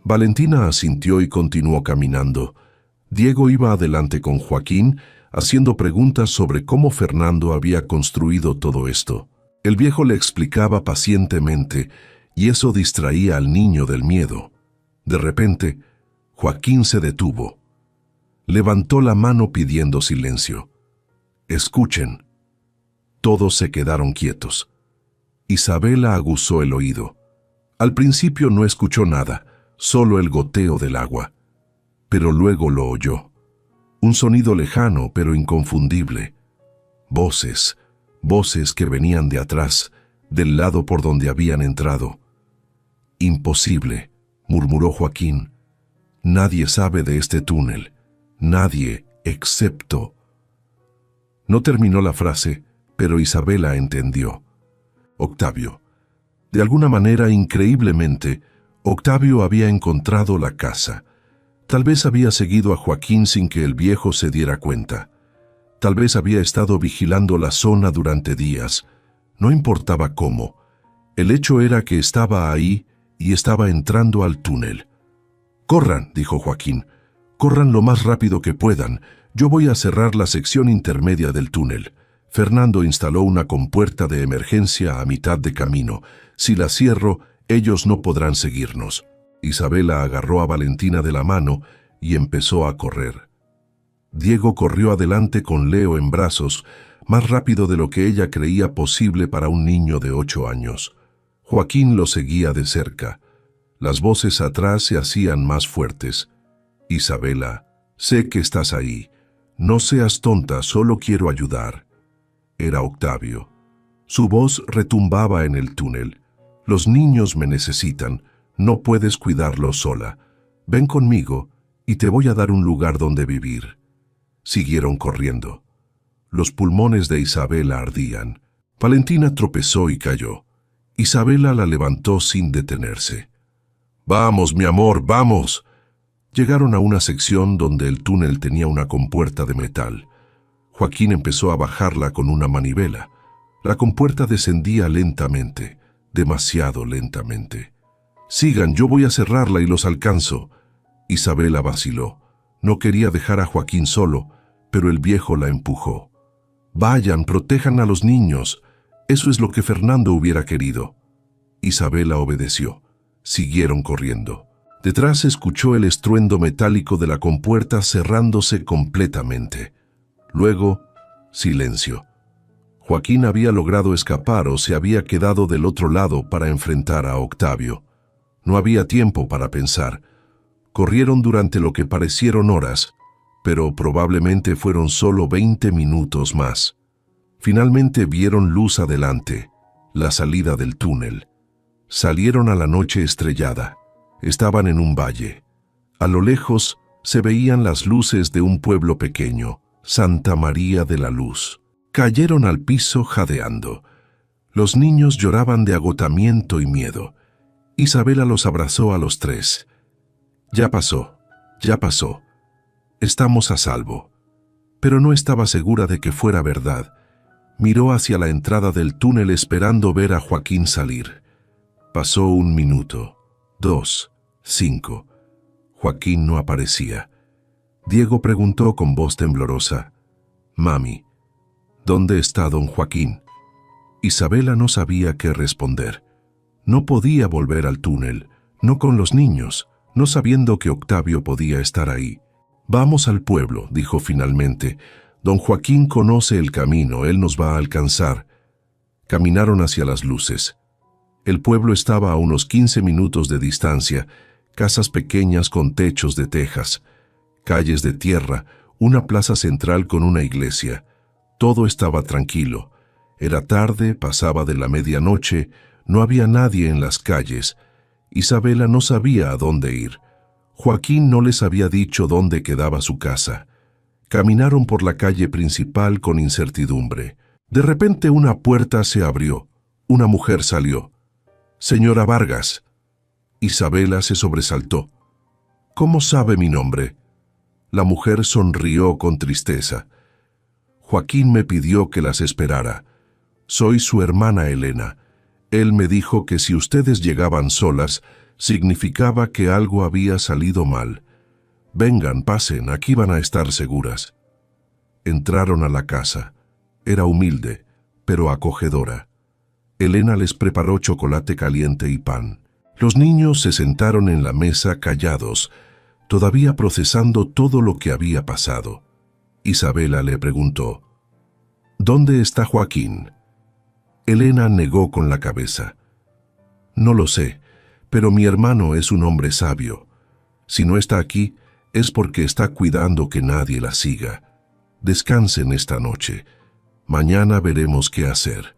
Valentina asintió y continuó caminando. Diego iba adelante con Joaquín, haciendo preguntas sobre cómo Fernando había construido todo esto. El viejo le explicaba pacientemente, y eso distraía al niño del miedo. De repente, Joaquín se detuvo. Levantó la mano pidiendo silencio. Escuchen. Todos se quedaron quietos. Isabela aguzó el oído. Al principio no escuchó nada, solo el goteo del agua. Pero luego lo oyó. Un sonido lejano pero inconfundible. Voces, voces que venían de atrás, del lado por donde habían entrado. Imposible, murmuró Joaquín. Nadie sabe de este túnel. Nadie, excepto... No terminó la frase, pero Isabela entendió. Octavio. De alguna manera, increíblemente, Octavio había encontrado la casa. Tal vez había seguido a Joaquín sin que el viejo se diera cuenta. Tal vez había estado vigilando la zona durante días. No importaba cómo. El hecho era que estaba ahí y estaba entrando al túnel. «Corran», dijo Joaquín. «Corran lo más rápido que puedan. Yo voy a cerrar la sección intermedia del túnel». Fernando instaló una compuerta de emergencia a mitad de camino. Si la cierro, ellos no podrán seguirnos. Isabela agarró a Valentina de la mano y empezó a correr. Diego corrió adelante con Leo en brazos, más rápido de lo que ella creía posible para un niño de 8 años. Joaquín lo seguía de cerca. Las voces atrás se hacían más fuertes. «Isabela, sé que estás ahí. No seas tonta, solo quiero ayudar». Era Octavio. Su voz retumbaba en el túnel. «Los niños me necesitan. No puedes cuidarlos sola. Ven conmigo y te voy a dar un lugar donde vivir». Siguieron corriendo. Los pulmones de Isabela ardían. Valentina tropezó y cayó. Isabela la levantó sin detenerse. «Vamos, mi amor, vamos». Llegaron a una sección donde el túnel tenía una compuerta de metal. Joaquín empezó a bajarla con una manivela. La compuerta descendía lentamente, demasiado lentamente. «Sigan, yo voy a cerrarla y los alcanzo». Isabela vaciló. No quería dejar a Joaquín solo, pero el viejo la empujó. «Vayan, protejan a los niños. Eso es lo que Fernando hubiera querido». Isabela obedeció. Siguieron corriendo. Detrás escuchó el estruendo metálico de la compuerta cerrándose completamente. Luego, silencio. Joaquín había logrado escapar o se había quedado del otro lado para enfrentar a Octavio. No había tiempo para pensar. Corrieron durante lo que parecieron horas, pero probablemente fueron solo 20 minutos más. Finalmente vieron luz adelante, la salida del túnel. Salieron a la noche estrellada. Estaban en un valle. A lo lejos se veían las luces de un pueblo pequeño, Santa María de la Luz. Cayeron al piso jadeando. Los niños lloraban de agotamiento y miedo. Isabela los abrazó a los tres. «Ya pasó, ya pasó. Estamos a salvo». Pero no estaba segura de que fuera verdad. Miró hacia la entrada del túnel esperando ver a Joaquín salir. Pasó 1 minuto, 2, 5. Joaquín no aparecía. Diego preguntó con voz temblorosa: «Mami, ¿dónde está don Joaquín?». Isabela no sabía qué responder. No podía volver al túnel, no con los niños, no sabiendo que Octavio podía estar ahí. «Vamos al pueblo», dijo finalmente. «Don Joaquín conoce el camino, él nos va a alcanzar». Caminaron hacia las luces. El pueblo estaba a unos 15 minutos de distancia, casas pequeñas con techos de tejas, calles de tierra, una plaza central con una iglesia. Todo estaba tranquilo. Era tarde, pasaba de la medianoche, no había nadie en las calles. Isabela no sabía a dónde ir. Joaquín no les había dicho dónde quedaba su casa. Caminaron por la calle principal con incertidumbre. De repente una puerta se abrió. Una mujer salió. «Señora Vargas». Isabela se sobresaltó. «¿Cómo sabe mi nombre?». La mujer sonrió con tristeza. «Joaquín me pidió que las esperara. Soy su hermana Elena. Él me dijo que si ustedes llegaban solas, significaba que algo había salido mal. Vengan, pasen, aquí van a estar seguras». Entraron a la casa. Era humilde, pero acogedora. Elena les preparó chocolate caliente y pan. Los niños se sentaron en la mesa callados, todavía procesando todo lo que había pasado. Isabela le preguntó: ¿Dónde está Joaquín? Elena negó con la cabeza. No lo sé, pero mi hermano es un hombre sabio. Si no está aquí, es porque está cuidando que nadie la siga. Descansen esta noche. Mañana veremos qué hacer.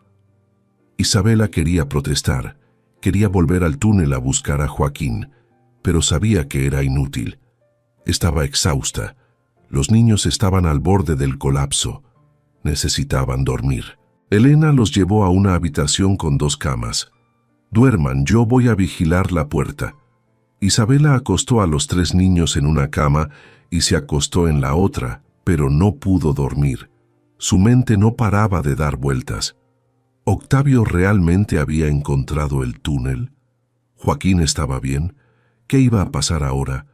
Isabela quería protestar, quería volver al túnel a buscar a Joaquín, pero sabía que era inútil. Estaba exhausta. Los niños estaban al borde del colapso. Necesitaban dormir. Elena los llevó a una habitación con 2 camas. Duerman, yo voy a vigilar la puerta. Isabela acostó a los 3 niños en una cama y se acostó en la otra, pero no pudo dormir. Su mente no paraba de dar vueltas. ¿Octavio realmente había encontrado el túnel? ¿Joaquín estaba bien? ¿Qué iba a pasar ahora?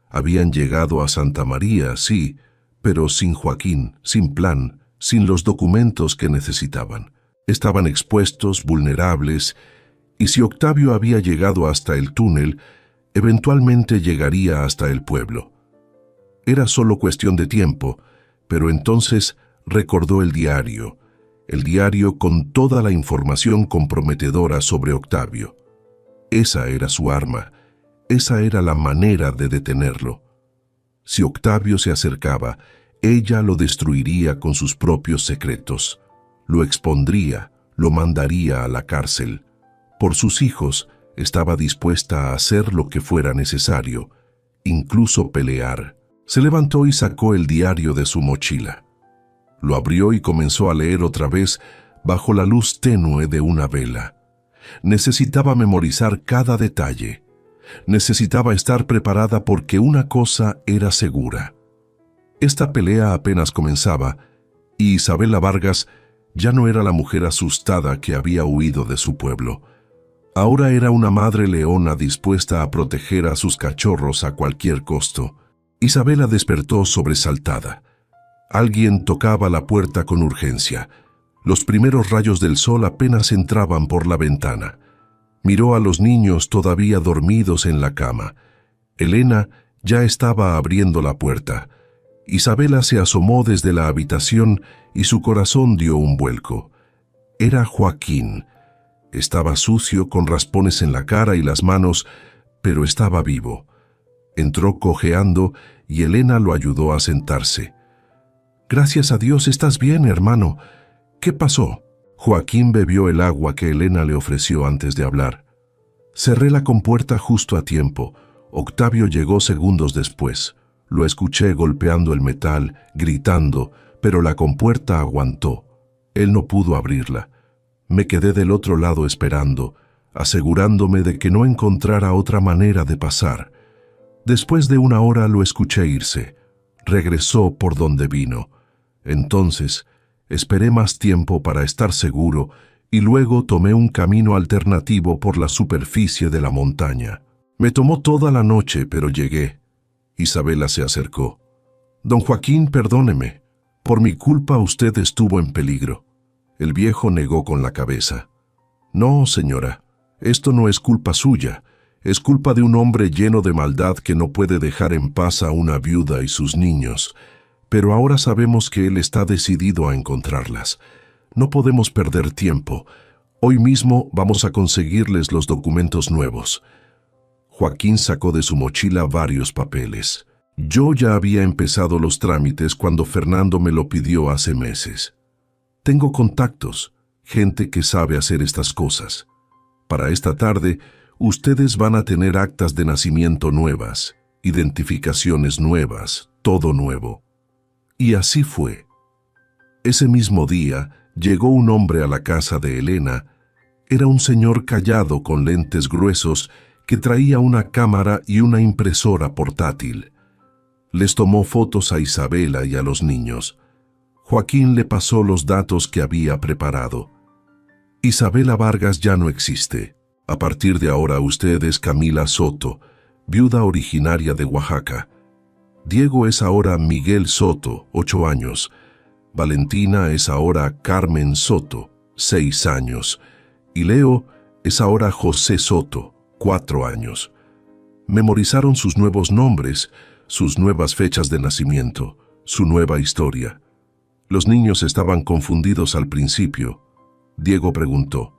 Habían llegado a Santa María, sí, pero sin Joaquín, sin plan, sin los documentos que necesitaban. Estaban expuestos, vulnerables, y si Octavio había llegado hasta el túnel, eventualmente llegaría hasta el pueblo. Era solo cuestión de tiempo, pero entonces recordó el diario con toda la información comprometedora sobre Octavio. Esa era su arma, esa era la manera de detenerlo. Si Octavio se acercaba, ella lo destruiría con sus propios secretos, lo expondría, lo mandaría a la cárcel. Por sus hijos, estaba dispuesta a hacer lo que fuera necesario, incluso pelear. Se levantó y sacó el diario de su mochila. Lo abrió y comenzó a leer otra vez bajo la luz tenue de una vela. Necesitaba memorizar cada detalle. Necesitaba estar preparada porque una cosa era segura. Esta pelea apenas comenzaba y Isabela Vargas ya no era la mujer asustada que había huido de su pueblo. Ahora era una madre leona dispuesta a proteger a sus cachorros a cualquier costo. Isabela despertó sobresaltada. Alguien tocaba la puerta con urgencia. Los primeros rayos del sol apenas entraban por la ventana. Miró a los niños todavía dormidos en la cama. Elena ya estaba abriendo la puerta. Isabela se asomó desde la habitación y su corazón dio un vuelco. Era Joaquín. Estaba sucio, con raspones en la cara y las manos, pero estaba vivo. Entró cojeando y Elena lo ayudó a sentarse. «Gracias a Dios, estás bien, hermano. ¿Qué pasó?» Joaquín bebió el agua que Elena le ofreció antes de hablar. «Cerré la compuerta justo a tiempo. Octavio llegó segundos después. Lo escuché golpeando el metal, gritando, pero la compuerta aguantó. Él no pudo abrirla. Me quedé del otro lado esperando, asegurándome de que no encontrara otra manera de pasar. Después de 1 hora lo escuché irse. Regresó por donde vino. Entonces, esperé más tiempo para estar seguro y luego tomé un camino alternativo por la superficie de la montaña. Me tomó toda la noche, pero llegué». Isabela se acercó. «Don Joaquín, perdóneme. Por mi culpa usted estuvo en peligro». El viejo negó con la cabeza. «No, señora, esto no es culpa suya. Es culpa de un hombre lleno de maldad que no puede dejar en paz a una viuda y sus niños. Pero ahora sabemos que él está decidido a encontrarlas. No podemos perder tiempo. Hoy mismo vamos a conseguirles los documentos nuevos». Joaquín sacó de su mochila varios papeles. «Yo ya había empezado los trámites cuando Fernando me lo pidió hace meses. Tengo contactos, gente que sabe hacer estas cosas. Para esta tarde, ustedes van a tener actas de nacimiento nuevas, identificaciones nuevas, todo nuevo». Y así fue. Ese mismo día llegó un hombre a la casa de Elena. Era un señor callado con lentes gruesos que traía una cámara y una impresora portátil. Les tomó fotos a Isabela y a los niños. Joaquín le pasó los datos que había preparado. «Isabela Vargas ya no existe. A partir de ahora usted es Camila Soto, viuda originaria de Oaxaca. Diego es ahora Miguel Soto, 8 años. Valentina es ahora Carmen Soto, 6 años. Y Leo es ahora José Soto, 4 años. Memorizaron sus nuevos nombres, sus nuevas fechas de nacimiento, su nueva historia. Los niños estaban confundidos al principio. Diego preguntó,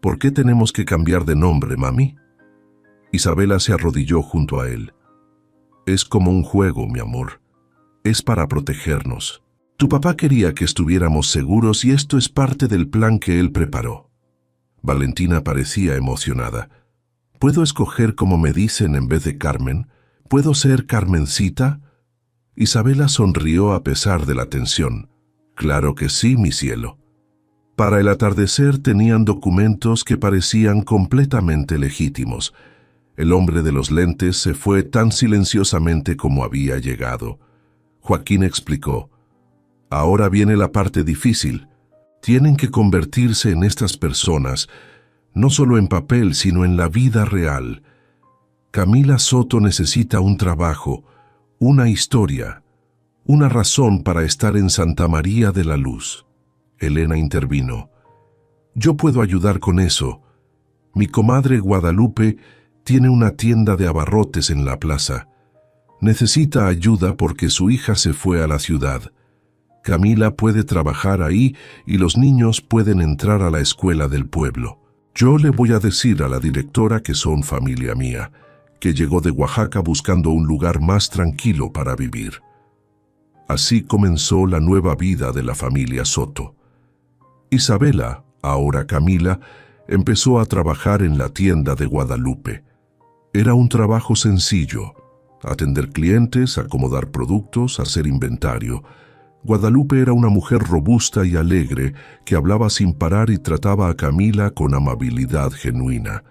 ¿por qué tenemos que cambiar de nombre, mami? Isabela se arrodilló junto a él. Es como un juego, mi amor. Es para protegernos. Tu papá quería que estuviéramos seguros y esto es parte del plan que él preparó. Valentina parecía emocionada. ¿Puedo escoger como me dicen en vez de Carmen? ¿Puedo ser Carmencita? Isabela sonrió a pesar de la tensión. Claro que sí, mi cielo. Para el atardecer tenían documentos que parecían completamente legítimos. El hombre de los lentes se fue tan silenciosamente como había llegado. Joaquín explicó, ahora viene la parte difícil. Tienen que convertirse en estas personas, no solo en papel, sino en la vida real. Camila Soto necesita un trabajo, una historia, una razón para estar en Santa María de la Luz. Elena intervino. Yo puedo ayudar con eso. Mi comadre Guadalupe tiene una tienda de abarrotes en la plaza. Necesita ayuda porque su hija se fue a la ciudad. Camila puede trabajar ahí y los niños pueden entrar a la escuela del pueblo. Yo le voy a decir a la directora que son familia mía, que llegó de Oaxaca buscando un lugar más tranquilo para vivir. Así comenzó la nueva vida de la familia Soto. Isabela, ahora Camila, empezó a trabajar en la tienda de Guadalupe. Era un trabajo sencillo: atender clientes, acomodar productos, hacer inventario. Guadalupe era una mujer robusta y alegre que hablaba sin parar y trataba a Camila con amabilidad genuina.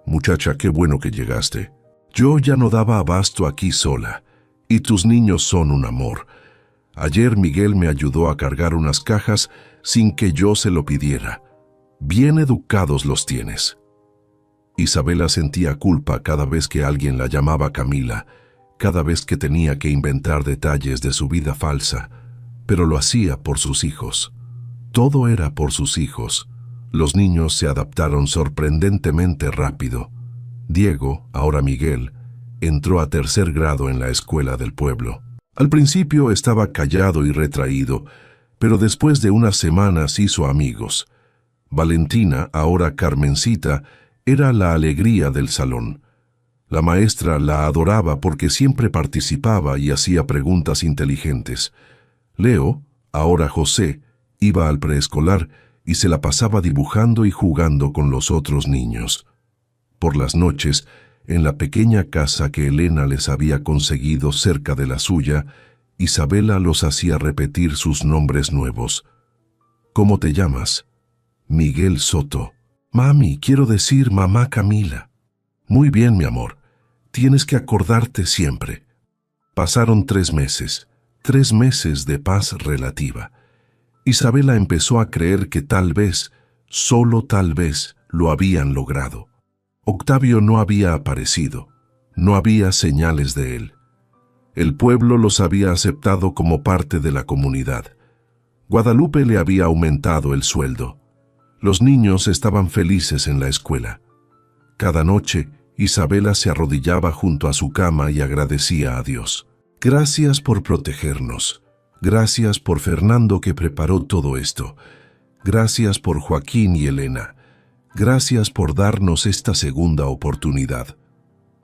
Muchacha, qué bueno que llegaste. Yo ya no daba abasto aquí sola, y tus niños son un amor. Ayer Miguel me ayudó a cargar unas cajas sin que yo se lo pidiera. Bien educados los tienes. Isabela sentía culpa cada vez que alguien la llamaba Camila, cada vez que tenía que inventar detalles de su vida falsa, pero lo hacía por sus hijos. Todo era por sus hijos. Los niños se adaptaron sorprendentemente rápido. Diego, ahora Miguel, entró a 3er grado en la escuela del pueblo. Al principio estaba callado y retraído, pero después de unas semanas hizo amigos. Valentina, ahora Carmencita, era la alegría del salón. La maestra la adoraba porque siempre participaba y hacía preguntas inteligentes. Leo, ahora José, iba al preescolar y se la pasaba dibujando y jugando con los otros niños. Por las noches, en la pequeña casa que Elena les había conseguido cerca de la suya, Isabela los hacía repetir sus nombres nuevos. ¿Cómo te llamas? Miguel Soto. Mami, quiero decir mamá Camila. Muy bien, mi amor. Tienes que acordarte siempre. Pasaron 3 meses, 3 meses de paz relativa. Isabela empezó a creer que tal vez, solo tal vez, lo habían logrado. Octavio no había aparecido, no había señales de él. El pueblo los había aceptado como parte de la comunidad. Guadalupe le había aumentado el sueldo. Los niños estaban felices en la escuela. Cada noche, Isabela se arrodillaba junto a su cama y agradecía a Dios. Gracias por protegernos. Gracias por Fernando que preparó todo esto. Gracias por Joaquín y Elena. Gracias por darnos esta segunda oportunidad.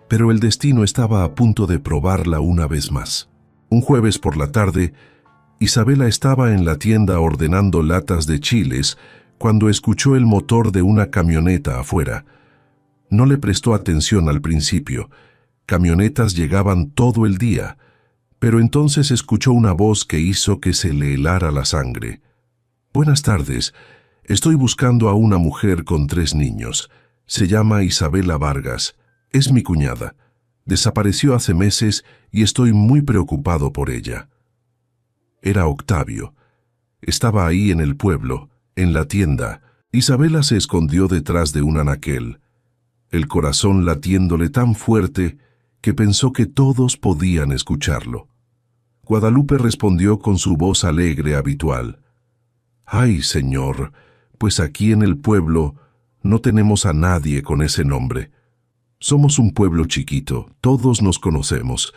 Pero el destino estaba a punto de probarla una vez más. Un jueves por la tarde, Isabela estaba en la tienda ordenando latas de chiles cuando escuchó el motor de una camioneta afuera. No le prestó atención al principio. Camionetas llegaban todo el día, pero entonces escuchó una voz que hizo que se le helara la sangre. Buenas tardes. Estoy buscando a una mujer con 3 niños. Se llama Isabela Vargas. Es mi cuñada. Desapareció hace meses y estoy muy preocupado por ella. Era Octavio. Estaba ahí en el pueblo, en la tienda. Isabela se escondió detrás de un anaquel, el corazón latiéndole tan fuerte que pensó que todos podían escucharlo. Guadalupe respondió con su voz alegre habitual. «Ay, señor, pues aquí en el pueblo no tenemos a nadie con ese nombre. Somos un pueblo chiquito, todos nos conocemos.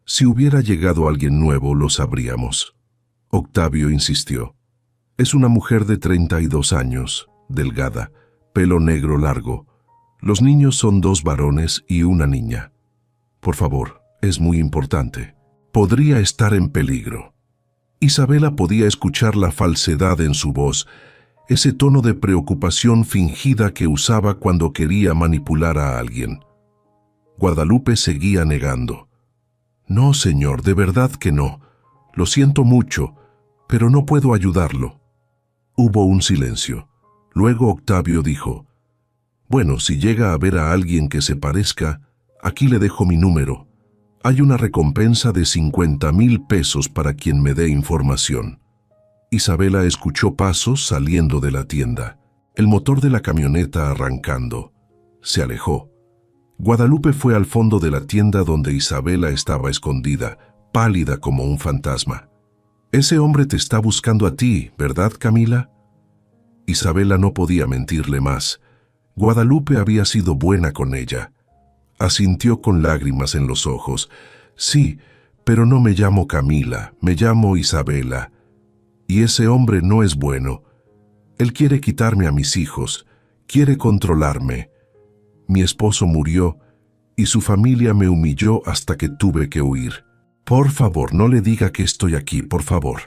Si hubiera llegado alguien nuevo, lo sabríamos». Octavio insistió. Es una mujer de 32 años, delgada, pelo negro largo. Los niños son 2 varones y una niña. Por favor, es muy importante. Podría estar en peligro. Isabela podía escuchar la falsedad en su voz, ese tono de preocupación fingida que usaba cuando quería manipular a alguien. Guadalupe seguía negando. No, señor, de verdad que no. Lo siento mucho, pero no puedo ayudarlo. Hubo un silencio. Luego Octavio dijo, bueno, si llega a ver a alguien que se parezca, aquí le dejo mi número. Hay una recompensa de 50,000 pesos para quien me dé información. Isabela escuchó pasos saliendo de la tienda, el motor de la camioneta arrancando. Se alejó. Guadalupe fue al fondo de la tienda donde Isabela estaba escondida, pálida como un fantasma. Ese hombre te está buscando a ti, ¿verdad, Camila? Isabela no podía mentirle más. Guadalupe había sido buena con ella. Asintió con lágrimas en los ojos. Sí, pero no me llamo Camila, me llamo Isabela. Y ese hombre no es bueno. Él quiere quitarme a mis hijos, quiere controlarme. Mi esposo murió y su familia me humilló hasta que tuve que huir. Por favor, no le diga que estoy aquí, por favor.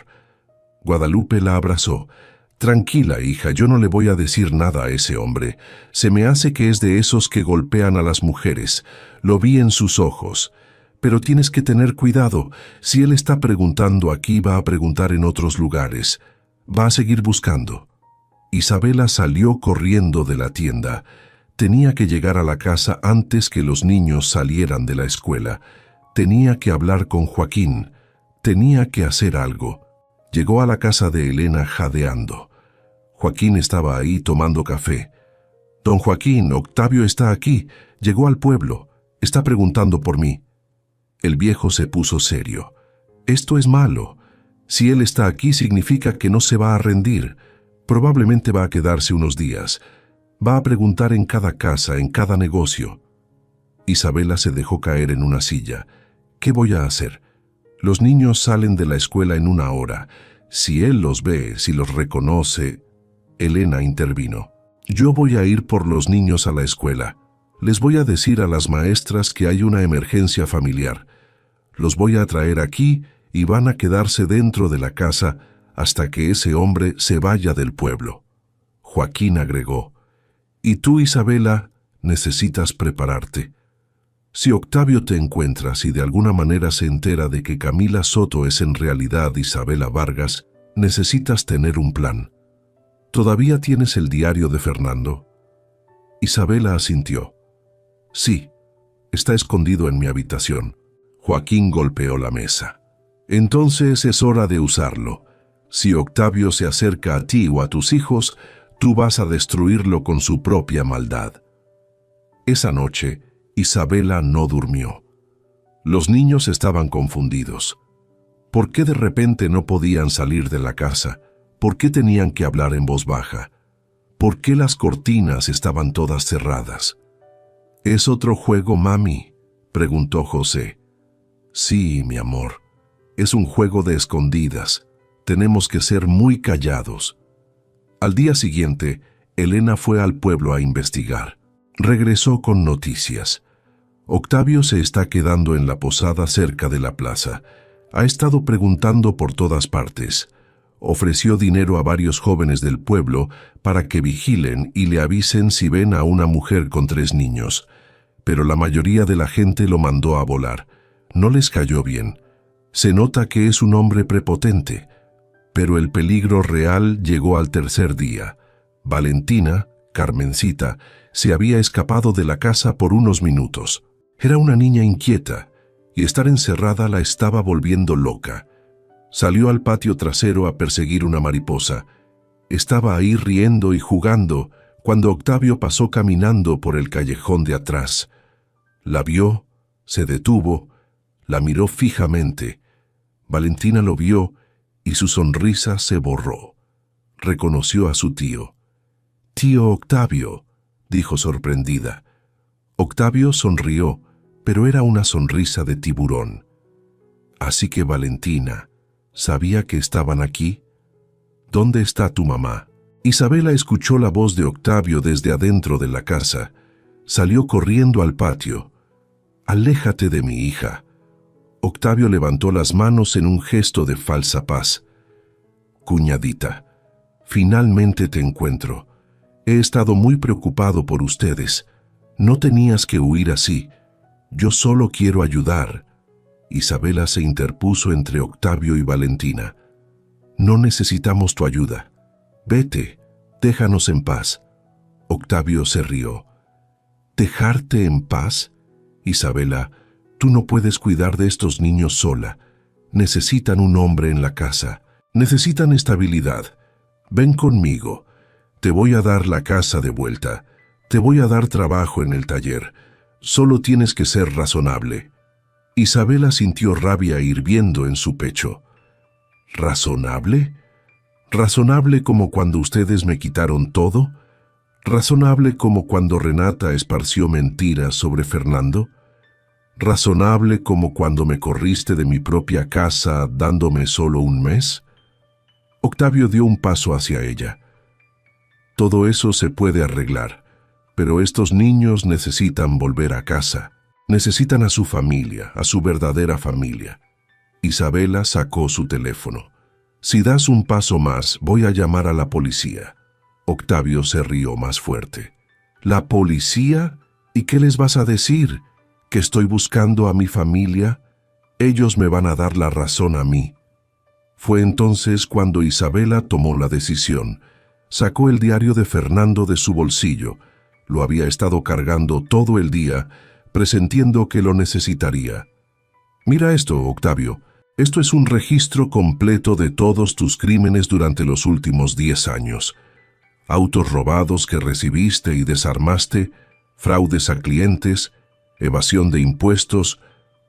Guadalupe la abrazó. Tranquila, hija, yo no le voy a decir nada a ese hombre. Se me hace que es de esos que golpean a las mujeres. Lo vi en sus ojos. Pero tienes que tener cuidado. Si él está preguntando aquí, va a preguntar en otros lugares. Va a seguir buscando. Isabela salió corriendo de la tienda. Tenía que llegar a la casa antes que los niños salieran de la escuela. Tenía que hablar con Joaquín. Tenía que hacer algo. Llegó a la casa de Elena jadeando. Joaquín estaba ahí tomando café. Don Joaquín, Octavio está aquí. Llegó al pueblo. Está preguntando por mí. El viejo se puso serio. Esto es malo. Si él está aquí significa que no se va a rendir. Probablemente va a quedarse unos días. Va a preguntar en cada casa, en cada negocio. Isabela se dejó caer en una silla. ¿Qué voy a hacer? Los niños salen de la escuela en 1 hora. Si él los ve, si los reconoce... Elena intervino. Yo voy a ir por los niños a la escuela. Les voy a decir a las maestras que hay una emergencia familiar. Los voy a traer aquí y van a quedarse dentro de la casa hasta que ese hombre se vaya del pueblo. Joaquín agregó, y tú, Isabela, necesitas prepararte. Si Octavio te encuentra, si de alguna manera se entera de que Camila Soto es en realidad Isabela Vargas, necesitas tener un plan. ¿Todavía tienes el diario de Fernando? Isabela asintió. Sí, está escondido en mi habitación. Joaquín golpeó la mesa. Entonces es hora de usarlo. Si Octavio se acerca a ti o a tus hijos, tú vas a destruirlo con su propia maldad. Esa noche, Isabela no durmió. Los niños estaban confundidos. ¿Por qué de repente no podían salir de la casa? ¿Por qué tenían que hablar en voz baja? ¿Por qué las cortinas estaban todas cerradas? ¿Es otro juego, mami?, preguntó José. Sí, mi amor. Es un juego de escondidas. Tenemos que ser muy callados. Al día siguiente, Elena fue al pueblo a investigar. Regresó con noticias. Octavio se está quedando en la posada cerca de la plaza. Ha estado preguntando por todas partes. Ofreció dinero a varios jóvenes del pueblo para que vigilen y le avisen si ven a una mujer con 3 niños. Pero la mayoría de la gente lo mandó a volar. No les cayó bien. Se nota que es un hombre prepotente. Pero el peligro real llegó al tercer día. Valentina, Carmencita, se había escapado de la casa por unos minutos. Era una niña inquieta, y estar encerrada la estaba volviendo loca. Salió al patio trasero a perseguir una mariposa. Estaba ahí riendo y jugando cuando Octavio pasó caminando por el callejón de atrás. La vio, se detuvo, la miró fijamente. Valentina lo vio y su sonrisa se borró. Reconoció a su tío. «Tío Octavio», dijo sorprendida. Octavio sonrió, pero era una sonrisa de tiburón. «Así que, Valentina, ¿Sabía que estaban aquí? ¿Dónde está tu mamá? Isabela escuchó la voz de Octavio desde adentro de la casa. Salió corriendo al patio. «Aléjate de mi hija». Octavio levantó las manos en un gesto de falsa paz. «Cuñadita, finalmente te encuentro. He estado muy preocupado por ustedes. No tenías que huir así. Yo solo quiero ayudar». Isabela se interpuso entre Octavio y Valentina. «No necesitamos tu ayuda. Vete, déjanos en paz». Octavio se rió. «¿Dejarte en paz? Isabela, tú no puedes cuidar de estos niños sola. Necesitan un hombre en la casa. Necesitan estabilidad. Ven conmigo. Te voy a dar la casa de vuelta. Te voy a dar trabajo en el taller. Solo tienes que ser razonable». Isabela sintió rabia hirviendo en su pecho. ¿Razonable? ¿Razonable como cuando ustedes me quitaron todo? ¿Razonable como cuando Renata esparció mentiras sobre Fernando? ¿Razonable como cuando me corriste de mi propia casa dándome solo un mes? Octavio dio un paso hacia ella. Todo eso se puede arreglar, pero estos niños necesitan volver a casa. Necesitan a su familia, a su verdadera familia. Isabela sacó su teléfono. «Si das un paso más, voy a llamar a la policía». Octavio se rió más fuerte. «¿La policía? ¿Y qué les vas a decir? ¿Que estoy buscando a mi familia? Ellos me van a dar la razón a mí». Fue entonces cuando Isabela tomó la decisión. Sacó el diario de Fernando de su bolsillo. Lo había estado cargando todo el día, presentiendo que lo necesitaría. «Mira esto, Octavio. Esto es un registro completo de todos tus crímenes durante los últimos 10 años. Autos robados que recibiste y desarmaste, fraudes a clientes, evasión de impuestos,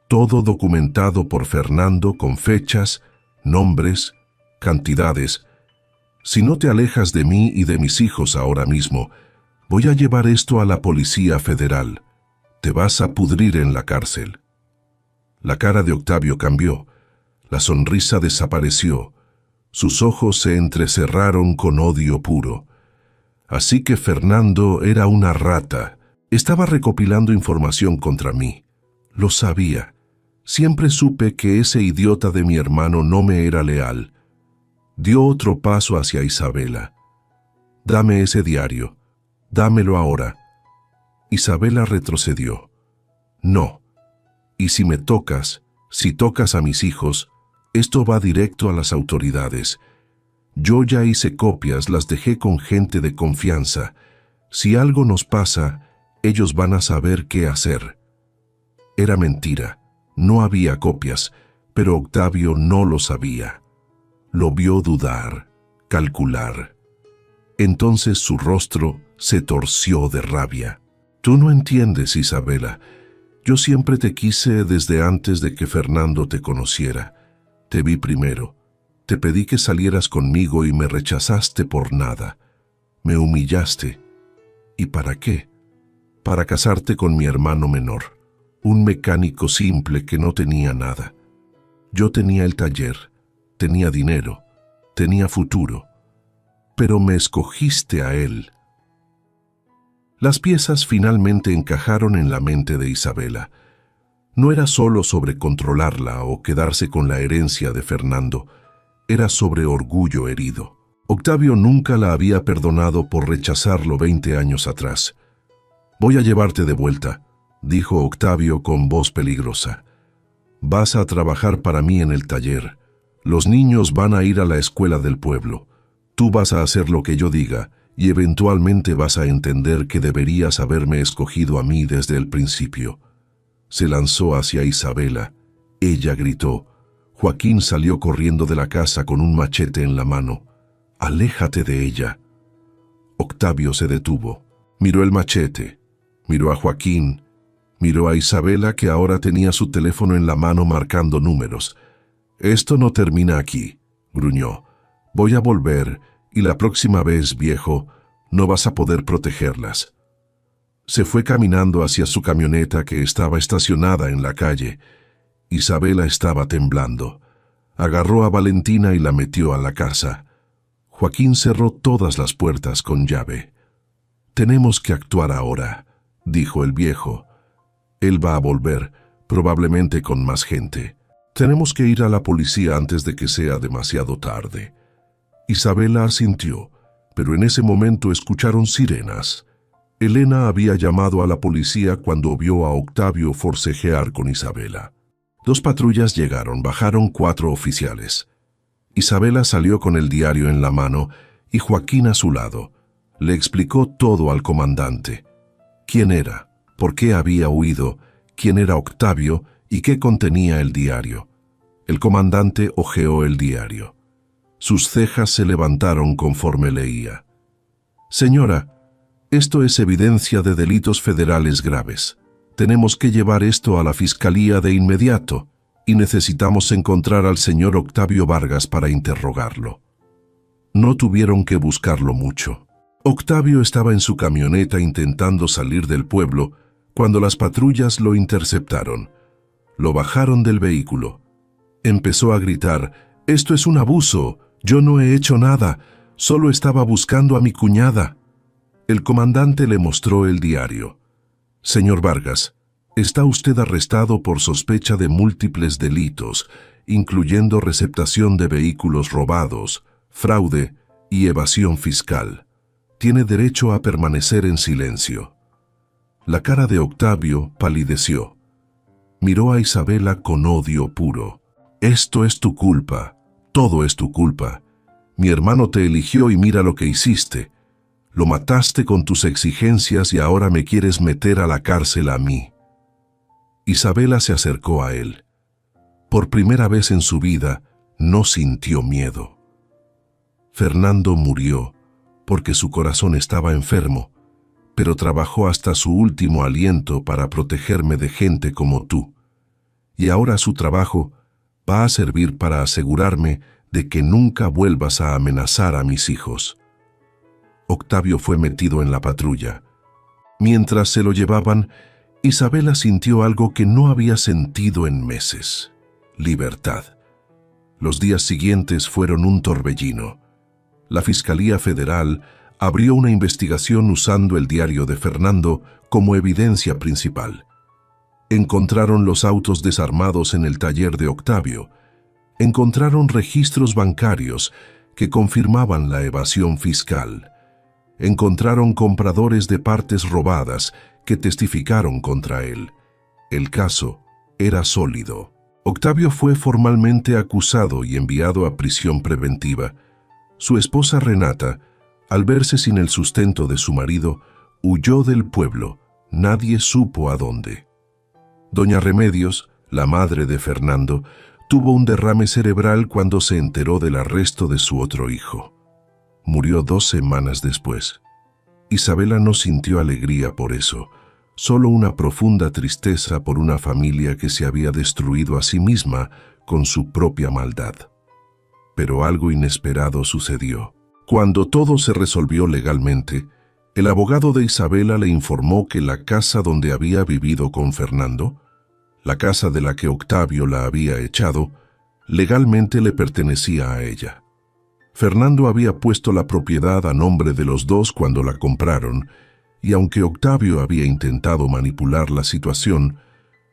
todo documentado por Fernando con fechas, nombres, cantidades. Si no te alejas de mí y de mis hijos ahora mismo, voy a llevar esto a la Policía Federal. Te vas a pudrir en la cárcel». La cara de Octavio cambió. La sonrisa desapareció. Sus ojos se entrecerraron con odio puro. Así que Fernando era una rata. Estaba recopilando información contra mí. Lo sabía. Siempre supe que ese idiota de mi hermano no me era leal. Dio otro paso hacia Isabela. «Dame ese diario. Dámelo ahora». Isabela retrocedió. «No. Y si me tocas, si tocas a mis hijos, esto va directo a las autoridades. Yo ya hice copias, las dejé con gente de confianza. Si algo nos pasa, ellos van a saber qué hacer». Era mentira. No había copias, pero Octavio no lo sabía. Lo vio dudar, calcular. Entonces su rostro se torció de rabia. «Tú no entiendes, Isabela. Yo siempre te quise desde antes de que Fernando te conociera. Te vi primero. Te pedí que salieras conmigo y me rechazaste por nada. Me humillaste. ¿Y para qué? Para casarte con mi hermano menor, un mecánico simple que no tenía nada. Yo tenía el taller, tenía dinero, tenía futuro. Pero me escogiste a él». Las piezas finalmente encajaron en la mente de Isabela. No era solo sobre controlarla o quedarse con la herencia de Fernando, era sobre orgullo herido. Octavio nunca la había perdonado por rechazarlo 20 años atrás. «Voy a llevarte de vuelta», dijo Octavio con voz peligrosa. «Vas a trabajar para mí en el taller. Los niños van a ir a la escuela del pueblo. Tú vas a hacer lo que yo diga, y eventualmente vas a entender que deberías haberme escogido a mí desde el principio». Se lanzó hacia Isabela. Ella gritó. Joaquín salió corriendo de la casa con un machete en la mano. «Aléjate de ella». Octavio se detuvo. Miró el machete. Miró a Joaquín. Miró a Isabela, que ahora tenía su teléfono en la mano marcando números. «Esto no termina aquí», gruñó. «Voy a volver, y la próxima vez, viejo, no vas a poder protegerlas». Se fue caminando hacia su camioneta que estaba estacionada en la calle. Isabela estaba temblando. Agarró a Valentina y la metió a la casa. Joaquín cerró todas las puertas con llave. «Tenemos que actuar ahora», dijo el viejo. «Él va a volver, probablemente con más gente. Tenemos que ir a la policía antes de que sea demasiado tarde». Isabela asintió, pero en ese momento escucharon sirenas. Elena había llamado a la policía cuando vio a Octavio forcejear con Isabela. 2 patrullas llegaron, bajaron 4 oficiales. Isabela salió con el diario en la mano y Joaquín a su lado. Le explicó todo al comandante. ¿Quién era? ¿Por qué había huido? ¿Quién era Octavio? ¿Y qué contenía el diario? El comandante hojeó el diario. Sus cejas se levantaron conforme leía. «Señora, esto es evidencia de delitos federales graves. Tenemos que llevar esto a la fiscalía de inmediato y necesitamos encontrar al señor Octavio Vargas para interrogarlo». No tuvieron que buscarlo mucho. Octavio estaba en su camioneta intentando salir del pueblo cuando las patrullas lo interceptaron. Lo bajaron del vehículo. Empezó a gritar: «¡Esto es un abuso! Yo no he hecho nada. Solo estaba buscando a mi cuñada». El comandante le mostró el diario. «Señor Vargas, está usted arrestado por sospecha de múltiples delitos, incluyendo receptación de vehículos robados, fraude y evasión fiscal. Tiene derecho a permanecer en silencio». La cara de Octavio palideció. Miró a Isabela con odio puro. «Esto es tu culpa. Todo es tu culpa. Mi hermano te eligió y mira lo que hiciste. Lo mataste con tus exigencias y ahora me quieres meter a la cárcel a mí». Isabela se acercó a él. Por primera vez en su vida, no sintió miedo. Fernando murió porque su corazón estaba enfermo, pero trabajó hasta su último aliento para protegerme de gente como tú. Y ahora su trabajo va a servir para asegurarme de que nunca vuelvas a amenazar a mis hijos. Octavio fue metido en la patrulla. Mientras se lo llevaban, Isabela sintió algo que no había sentido en meses: libertad. Los días siguientes fueron un torbellino. La Fiscalía Federal abrió una investigación usando el diario de Fernando como evidencia principal. Encontraron los autos desarmados en el taller de Octavio. Encontraron registros bancarios que confirmaban la evasión fiscal. Encontraron compradores de partes robadas que testificaron contra él. El caso era sólido. Octavio fue formalmente acusado y enviado a prisión preventiva. Su esposa Renata, al verse sin el sustento de su marido, huyó del pueblo. Nadie supo a dónde. Doña Remedios, la madre de Fernando, tuvo un derrame cerebral cuando se enteró del arresto de su otro hijo. Murió 2 semanas después. Isabela no sintió alegría por eso, solo una profunda tristeza por una familia que se había destruido a sí misma con su propia maldad. Pero algo inesperado sucedió. Cuando todo se resolvió legalmente, el abogado de Isabela le informó que la casa donde había vivido con Fernando, la casa de la que Octavio la había echado, legalmente le pertenecía a ella. Fernando había puesto la propiedad a nombre de los dos cuando la compraron, y aunque Octavio había intentado manipular la situación,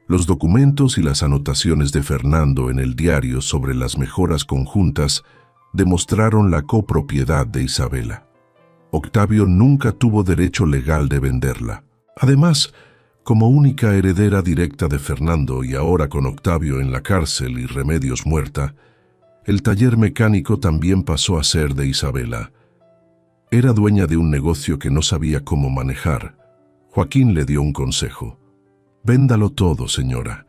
los documentos y las anotaciones de Fernando en el diario sobre las mejoras conjuntas demostraron la copropiedad de Isabela. Octavio nunca tuvo derecho legal de venderla. Además, como única heredera directa de Fernando y ahora con Octavio en la cárcel y Remedios muerta, el taller mecánico también pasó a ser de Isabela. Era dueña de un negocio que no sabía cómo manejar. Joaquín le dio un consejo. «Véndalo todo, señora.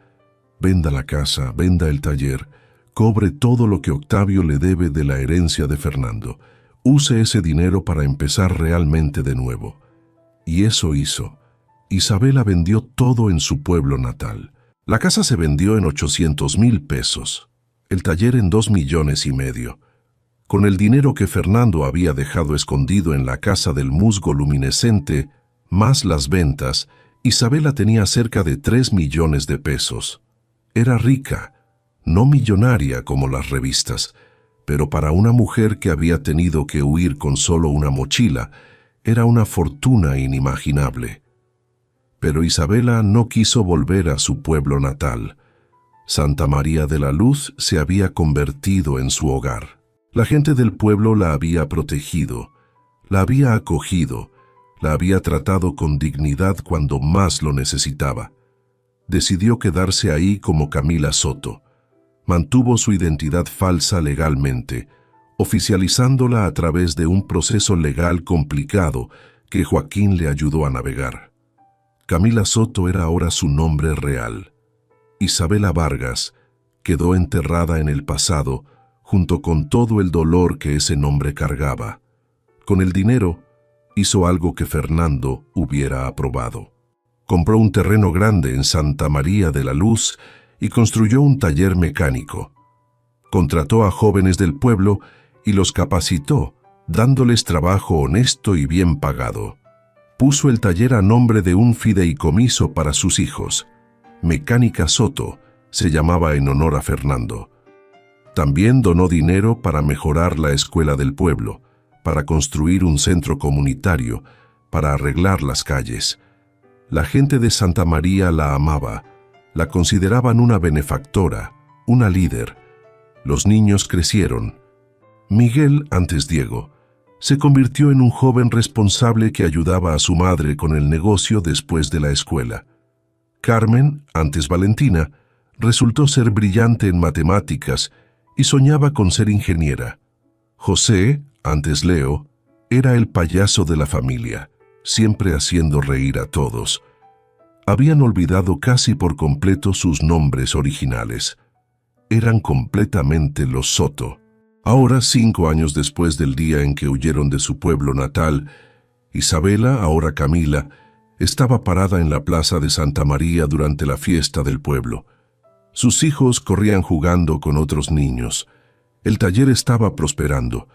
Venda la casa, venda el taller, cobre todo lo que Octavio le debe de la herencia de Fernando. Use ese dinero para empezar realmente de nuevo». Y eso hizo. Isabela vendió todo en su pueblo natal. La casa se vendió en 800,000 pesos, el taller en 2,5 millones. Con el dinero que Fernando había dejado escondido en la casa del musgo luminescente, más las ventas, Isabela tenía cerca de 3 millones de pesos. Era rica, no millonaria como las revistas, pero para una mujer que había tenido que huir con solo una mochila, era una fortuna inimaginable. Pero Isabela no quiso volver a su pueblo natal. Santa María de la Luz se había convertido en su hogar. La gente del pueblo la había protegido, la había acogido, la había tratado con dignidad cuando más lo necesitaba. Decidió quedarse ahí como Camila Soto. Mantuvo su identidad falsa legalmente, oficializándola a través de un proceso legal complicado que Joaquín le ayudó a navegar. Camila Soto era ahora su nombre real. Isabela Vargas quedó enterrada en el pasado junto con todo el dolor que ese nombre cargaba. Con el dinero, hizo algo que Fernando hubiera aprobado. Compró un terreno grande en Santa María de la Luz y construyó un taller mecánico. Contrató a jóvenes del pueblo y los capacitó, dándoles trabajo honesto y bien pagado. Puso el taller a nombre de un fideicomiso para sus hijos. Mecánica Soto se llamaba en honor a Fernando. También donó dinero para mejorar la escuela del pueblo, para construir un centro comunitario, para arreglar las calles. La gente de Santa María la amaba, la consideraban una benefactora, una líder. Los niños crecieron. Miguel, antes Diego, se convirtió en un joven responsable que ayudaba a su madre con el negocio después de la escuela. Carmen, antes Valentina, resultó ser brillante en matemáticas y soñaba con ser ingeniera. José, antes Leo, era el payaso de la familia, siempre haciendo reír a todos. Habían olvidado casi por completo sus nombres originales. Eran completamente los Soto. Ahora, 5 años después del día en que huyeron de su pueblo natal, Isabela, ahora Camila, estaba parada en la plaza de Santa María durante la fiesta del pueblo. Sus hijos corrían jugando con otros niños. El taller estaba prosperando.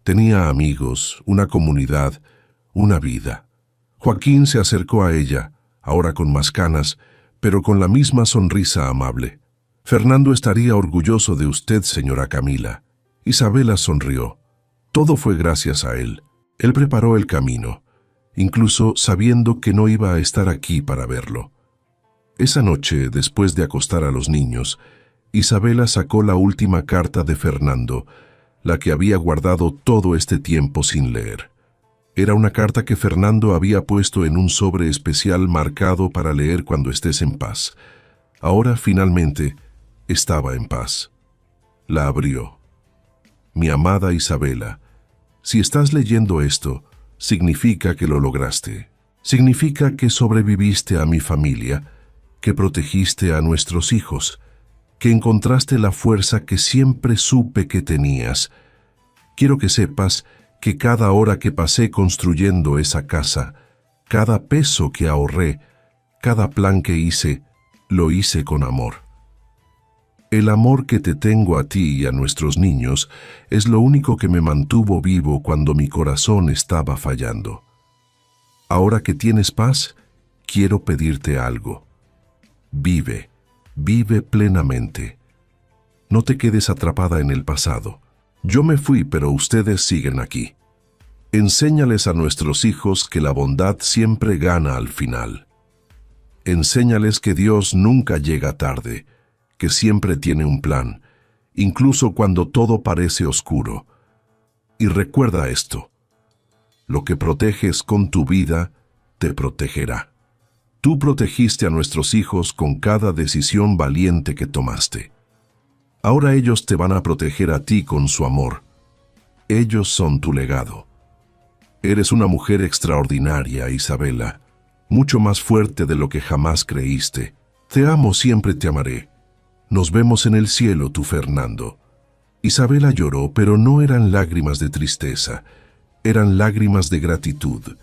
Tenía amigos, una comunidad, una vida. Joaquín se acercó a ella, ahora con más canas, pero con la misma sonrisa amable. Fernando estaría orgulloso de usted, señora Camila. Isabela sonrió. Todo fue gracias a él. Él preparó el camino, incluso sabiendo que no iba a estar aquí para verlo. Esa noche, después de acostar a los niños, Isabela sacó la última carta de Fernando, la que había guardado todo este tiempo sin leer. Era una carta que Fernando había puesto en un sobre especial marcado para leer cuando estés en paz. Ahora, finalmente, estaba en paz. La abrió. Mi amada Isabela, si estás leyendo esto, significa que lo lograste. Significa que sobreviviste a mi familia, que protegiste a nuestros hijos, que encontraste la fuerza que siempre supe que tenías. Quiero que sepas que cada hora que pasé construyendo esa casa, cada peso que ahorré, cada plan que hice, lo hice con amor. El amor que te tengo a ti y a nuestros niños es lo único que me mantuvo vivo cuando mi corazón estaba fallando. Ahora que tienes paz, quiero pedirte algo. Vive, vive plenamente. No te quedes atrapada en el pasado. Yo me fui, pero ustedes siguen aquí. Enséñales a nuestros hijos que la bondad siempre gana al final. Enséñales que Dios nunca llega tarde, que siempre tiene un plan, incluso cuando todo parece oscuro. Y recuerda esto: lo que proteges con tu vida, te protegerá. Tú protegiste a nuestros hijos con cada decisión valiente que tomaste. Ahora ellos te van a proteger a ti con su amor. Ellos son tu legado. Eres una mujer extraordinaria, Isabela, mucho más fuerte de lo que jamás creíste. Te amo, siempre te amaré. Nos vemos en el cielo, tu Fernando. Isabela lloró, pero no eran lágrimas de tristeza, eran lágrimas de gratitud.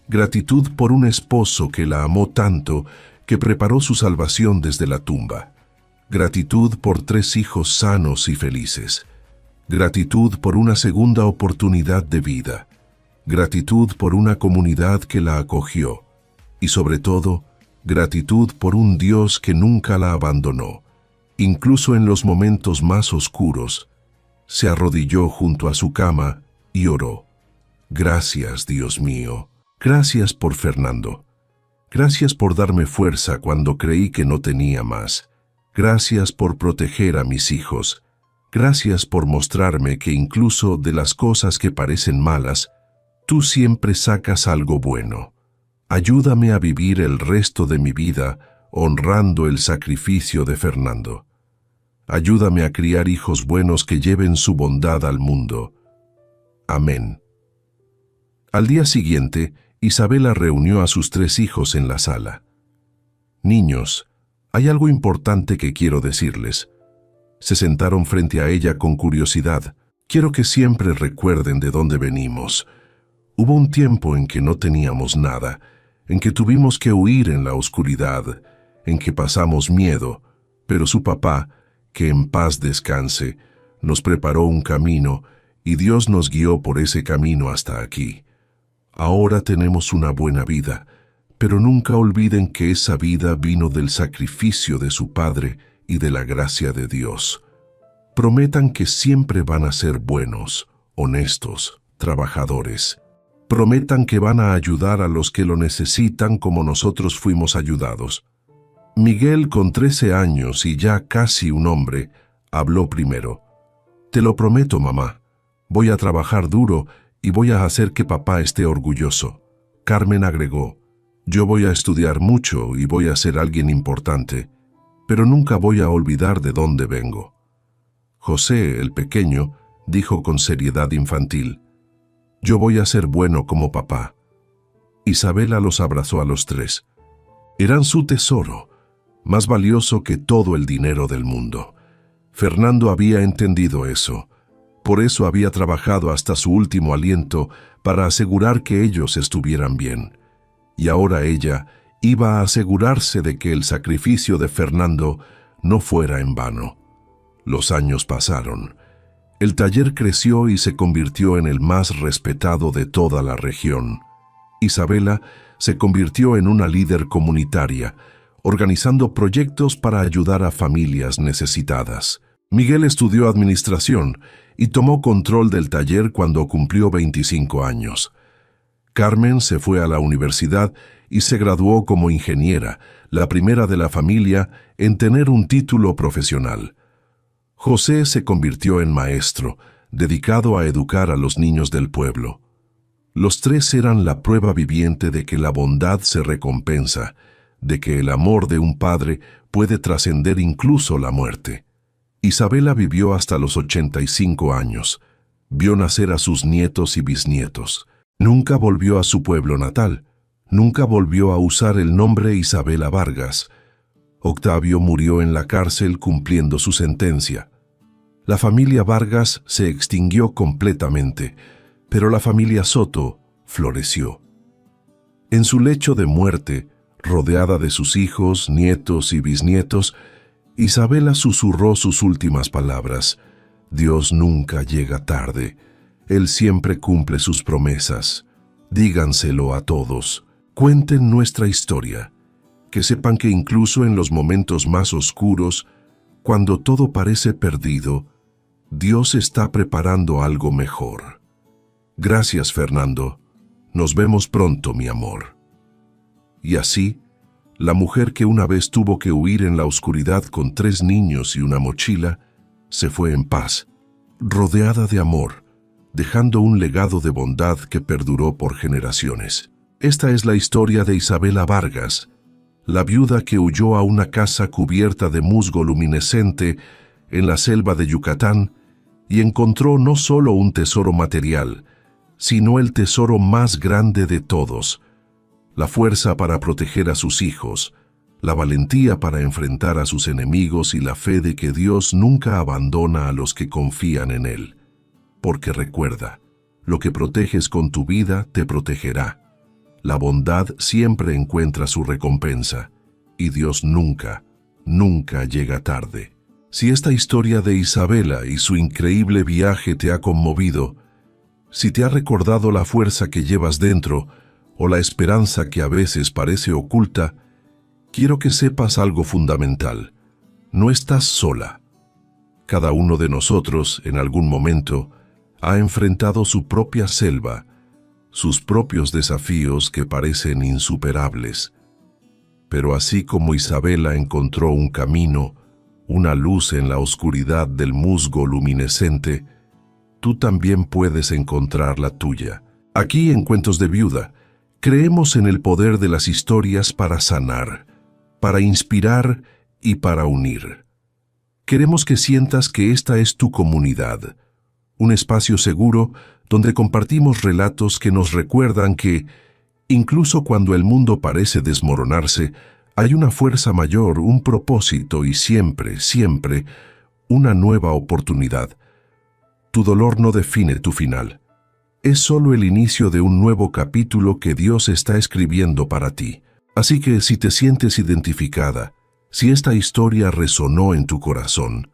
Gratitud por un esposo que la amó tanto que preparó su salvación desde la tumba. Gratitud por 3 hijos sanos y felices. Gratitud por una segunda oportunidad de vida. Gratitud por una comunidad que la acogió. Y sobre todo, gratitud por un Dios que nunca la abandonó. Incluso en los momentos más oscuros, se arrodilló junto a su cama y oró. Gracias, Dios mío. Gracias por Fernando. Gracias por darme fuerza cuando creí que no tenía más. Gracias por proteger a mis hijos. Gracias por mostrarme que incluso de las cosas que parecen malas, tú siempre sacas algo bueno. Ayúdame a vivir el resto de mi vida honrando el sacrificio de Fernando. Ayúdame a criar hijos buenos que lleven su bondad al mundo. Amén. Al día siguiente, Isabela reunió a sus 3 hijos en la sala. Niños, hay algo importante que quiero decirles. Se sentaron frente a ella con curiosidad. Quiero que siempre recuerden de dónde venimos. Hubo un tiempo en que no teníamos nada, en que tuvimos que huir en la oscuridad, en que pasamos miedo, pero su papá, que en paz descanse, nos preparó un camino y Dios nos guió por ese camino hasta aquí. Ahora tenemos una buena vida, pero nunca olviden que esa vida vino del sacrificio de su Padre y de la gracia de Dios. Prometan que siempre van a ser buenos, honestos, trabajadores. Prometan que van a ayudar a los que lo necesitan como nosotros fuimos ayudados. Miguel, con 13 años y ya casi un hombre, habló primero. Te lo prometo, mamá. Voy a trabajar duro y voy a hacer que papá esté orgulloso. Carmen agregó. Yo voy a estudiar mucho y voy a ser alguien importante, pero nunca voy a olvidar de dónde vengo. José, el pequeño, dijo con seriedad infantil. Yo voy a ser bueno como papá. Isabela los abrazó a los 3. Eran su tesoro, más valioso que todo el dinero del mundo. Fernando había entendido eso. Por eso había trabajado hasta su último aliento para asegurar que ellos estuvieran bien. Y ahora ella iba a asegurarse de que el sacrificio de Fernando no fuera en vano. Los años pasaron. El taller creció y se convirtió en el más respetado de toda la región. Isabela se convirtió en una líder comunitaria, organizando proyectos para ayudar a familias necesitadas. Miguel estudió administración y tomó control del taller cuando cumplió 25 años. Carmen se fue a la universidad y se graduó como ingeniera, la primera de la familia en tener un título profesional. José se convirtió en maestro, dedicado a educar a los niños del pueblo. Los 3 eran la prueba viviente de que la bondad se recompensa, de que el amor de un padre puede trascender incluso la muerte. Isabela vivió hasta los 85 años. Vio nacer a sus nietos y bisnietos. Nunca volvió a su pueblo natal. Nunca volvió a usar el nombre Isabela Vargas. Octavio murió en la cárcel cumpliendo su sentencia. La familia Vargas se extinguió completamente, pero la familia Soto floreció. En su lecho de muerte, rodeada de sus hijos, nietos y bisnietos, Isabela susurró sus últimas palabras. Dios nunca llega tarde. Él siempre cumple sus promesas. Díganselo a todos. Cuenten nuestra historia. Que sepan que incluso en los momentos más oscuros, cuando todo parece perdido, Dios está preparando algo mejor. Gracias, Fernando. Nos vemos pronto, mi amor. Y así, la mujer que una vez tuvo que huir en la oscuridad con 3 niños y una mochila, se fue en paz, rodeada de amor, dejando un legado de bondad que perduró por generaciones. Esta es la historia de Isabela Vargas, la viuda que huyó a una casa cubierta de musgo luminescente en la selva de Yucatán y encontró no solo un tesoro material, sino el tesoro más grande de todos, la fuerza para proteger a sus hijos, la valentía para enfrentar a sus enemigos y la fe de que Dios nunca abandona a los que confían en Él. Porque recuerda, lo que proteges con tu vida te protegerá. La bondad siempre encuentra su recompensa, y Dios nunca, nunca llega tarde. Si esta historia de Isabela y su increíble viaje te ha conmovido, si te ha recordado la fuerza que llevas dentro o la esperanza que a veces parece oculta, quiero que sepas algo fundamental. No estás sola. Cada uno de nosotros, en algún momento, ha enfrentado su propia selva, sus propios desafíos que parecen insuperables. Pero así como Isabela encontró un camino, una luz en la oscuridad del musgo luminescente, tú también puedes encontrar la tuya. Aquí en Cuentos de Viuda, creemos en el poder de las historias para sanar, para inspirar y para unir. Queremos que sientas que esta es tu comunidad, un espacio seguro donde compartimos relatos que nos recuerdan que, incluso cuando el mundo parece desmoronarse, hay una fuerza mayor, un propósito y siempre, siempre, una nueva oportunidad. Tu dolor no define tu final. Es solo el inicio de un nuevo capítulo que Dios está escribiendo para ti. Así que si te sientes identificada, si esta historia resonó en tu corazón,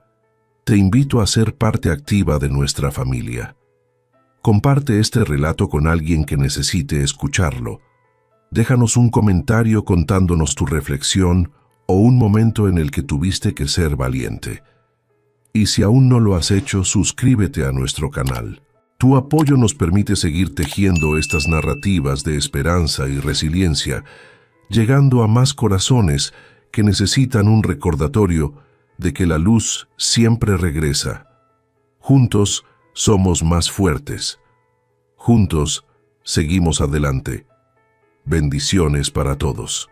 te invito a ser parte activa de nuestra familia. Comparte este relato con alguien que necesite escucharlo. Déjanos un comentario contándonos tu reflexión o un momento en el que tuviste que ser valiente. Y si aún no lo has hecho, suscríbete a nuestro canal. Tu apoyo nos permite seguir tejiendo estas narrativas de esperanza y resiliencia, llegando a más corazones que necesitan un recordatorio de que la luz siempre regresa. Juntos somos más fuertes. Juntos seguimos adelante. Bendiciones para todos.